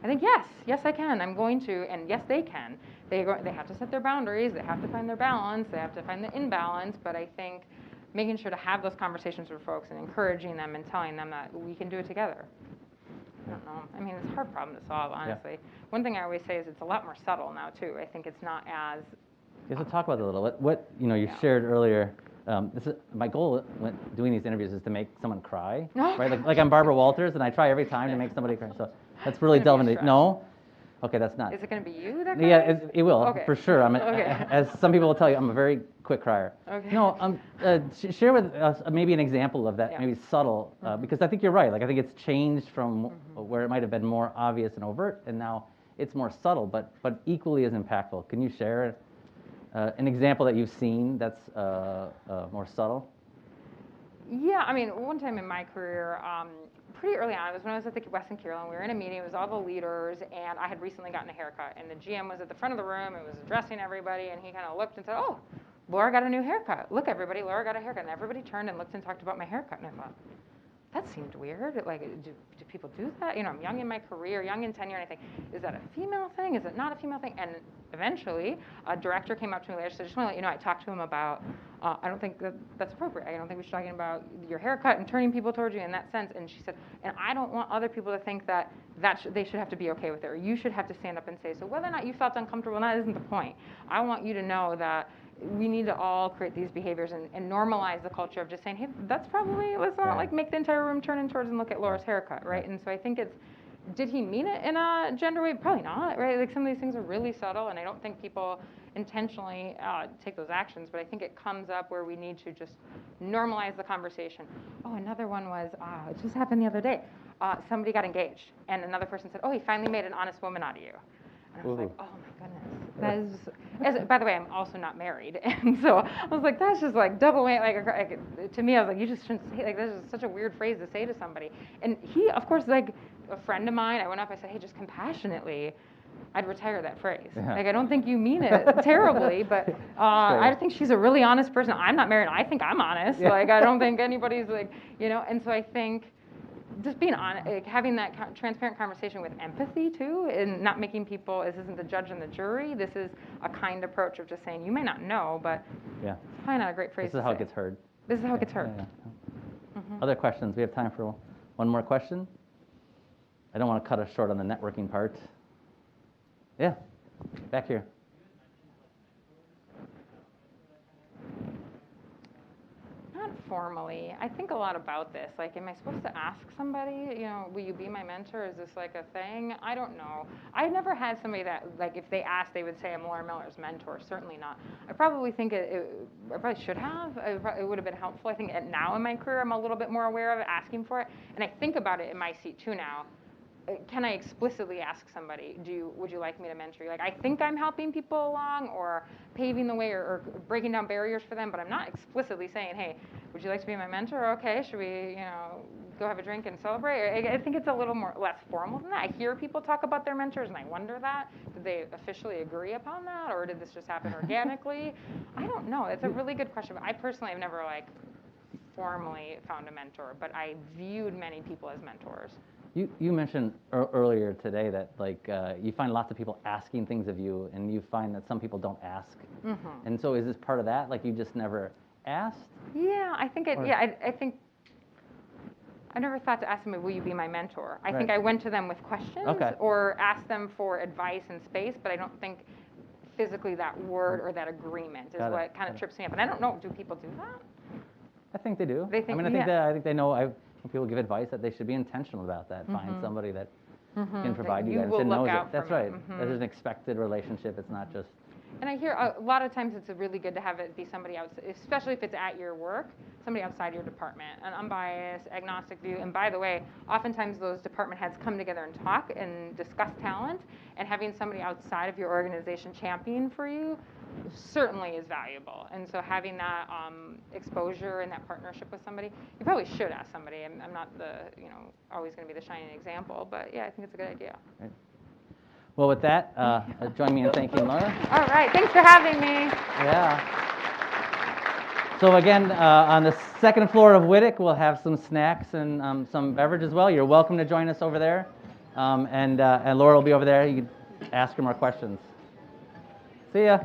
Speaker 2: I think, yes, I can. I'm going to, and yes, they can. They have to set their boundaries. They have to find their balance. They have to find the imbalance. But I think making sure to have those conversations with folks and encouraging them and telling them that we can do it together. I don't know. I mean, it's a hard problem to solve, honestly. One thing I always say is it's a lot more subtle now, too. I think it's not as...
Speaker 1: Okay, so talk about that a little. What you shared earlier, this is, my goal when doing these interviews is to make someone cry, right? Like I'm Barbara Walters, and I try every time to make somebody cry. So that's really delving into... No? Okay, that's not...
Speaker 2: Is it going to be you that cries?
Speaker 1: Yeah, it will,
Speaker 2: Okay.
Speaker 1: for sure. As some people will tell you, I'm a very quick crier.
Speaker 2: Okay.
Speaker 1: No, share with us maybe an example of that, maybe subtle, because I think you're right. Like I think it's changed from where it might have been more obvious and overt, and now it's more subtle, but equally as impactful. Can you share an example that you've seen that's more subtle?
Speaker 2: Yeah, I mean, one time in my career, pretty early on, it was when I was at the Weston Kierland. We were in a meeting, it was all the leaders, and I had recently gotten a haircut. And the GM was at the front of the room and was addressing everybody, and he kind of looked and said, "Oh, Laura got a new haircut. Look, everybody, Laura got a haircut." And everybody turned and looked and talked about my haircut, and I thought, that seemed weird. Like, do people do that? You know, I'm young in my career, young in tenure, and I think, is that a female thing? Is it not a female thing? And eventually, a director came up to me later and said, "I just want to let you know, I talked to him about, I don't think that's appropriate. I don't think we should be talking about your haircut and turning people towards you in that sense." And she said, "And I don't want other people to think that they should have to be okay with it, or you should have to stand up and say so. Whether or not you felt uncomfortable, that isn't the point. I want you to know that we need to all create these behaviors and normalize the culture of just saying, hey, that's probably, let's not like make the entire room turn in towards and look at Laura's haircut, right?" And so I think it's, did he mean it in a gender way? Probably not, right? Like some of these things are really subtle, and I don't think people intentionally take those actions, but I think it comes up where we need to just normalize the conversation. Oh, another one was, it just happened the other day. Somebody got engaged, and another person said, "Oh, he finally made an honest woman out of you." And I was like, oh my goodness. That is, by the way, I'm also not married. And so I was like, that's just like double whammy. Like, to me, I was like, you just shouldn't say, like, this is such a weird phrase to say to somebody. And he, of course, like a friend of mine, I went up, I said, hey, just compassionately, I'd retire that phrase.
Speaker 1: Yeah.
Speaker 2: Like, I don't think you mean it terribly, but I think she's a really honest person. I'm not married. I think I'm honest. Yeah. Like, I don't think anybody's like, you know, and so I think just being honest, like having that transparent conversation with empathy too, and not making people, this isn't the judge and the jury. This is a kind approach of just saying, you may not know, but it's probably not a great phrase.
Speaker 1: This is how it gets heard.
Speaker 2: This is how it gets heard.
Speaker 1: Other questions? We have time for one more question. I don't want to cut us short on the networking part. Yeah, back here. Not formally. I think a lot about this. Like, am I supposed to ask somebody, you know, will you be my mentor? Is this like a thing? I don't know. I never had somebody that, like, if they asked, they would say, I'm Laura Miller's mentor. Certainly not. I probably think I probably should have. It would have been helpful. I think now in my career, I'm a little bit more aware of it, asking for it. And I think about it in my seat, too, now. Can I explicitly ask somebody, would you like me to mentor you? Like, I think I'm helping people along or paving the way or breaking down barriers for them, but I'm not explicitly saying, hey, would you like to be my mentor? Okay, should we, you know, go have a drink and celebrate? I think it's a little more less formal than that. I hear people talk about their mentors, and I wonder that. Did they officially agree upon that, or did this just happen organically? I don't know. It's a really good question, but I personally have never, like, formally found a mentor, but I viewed many people as mentors. You mentioned earlier today that, like, you find lots of people asking things of you, and you find that some people don't ask. Mm-hmm. And so is this part of that? Like, you just never asked? Yeah, I think I think I never thought to ask them, will you be my mentor? I think I went to them with questions or asked them for advice and space, but I don't think physically that word or that agreement is what kind of trips me up. And I don't know, do people do that? I think they do. I think they know. When people give advice, that they should be intentional about that. Mm-hmm. Find somebody that can provide you guidance and knows it. That's right. Mm-hmm. There's an expected relationship. It's not just. And I hear a lot of times it's really good to have it be somebody outside, especially if it's at your work, somebody outside your department, an unbiased, agnostic view. And by the way, oftentimes those department heads come together and talk and discuss talent, and having somebody outside of your organization champion for you certainly is valuable. And so having that exposure and that partnership with somebody, you probably should ask somebody. I'm not always going to be the shining example, but yeah, I think it's a good idea. Right. Well, with that, join me in thanking Laura. All right, thanks for having me. Yeah. So again, on the second floor of Whittick, we'll have some snacks and some beverage as well. You're welcome to join us over there. And Laura will be over there. You can ask her more questions. See ya.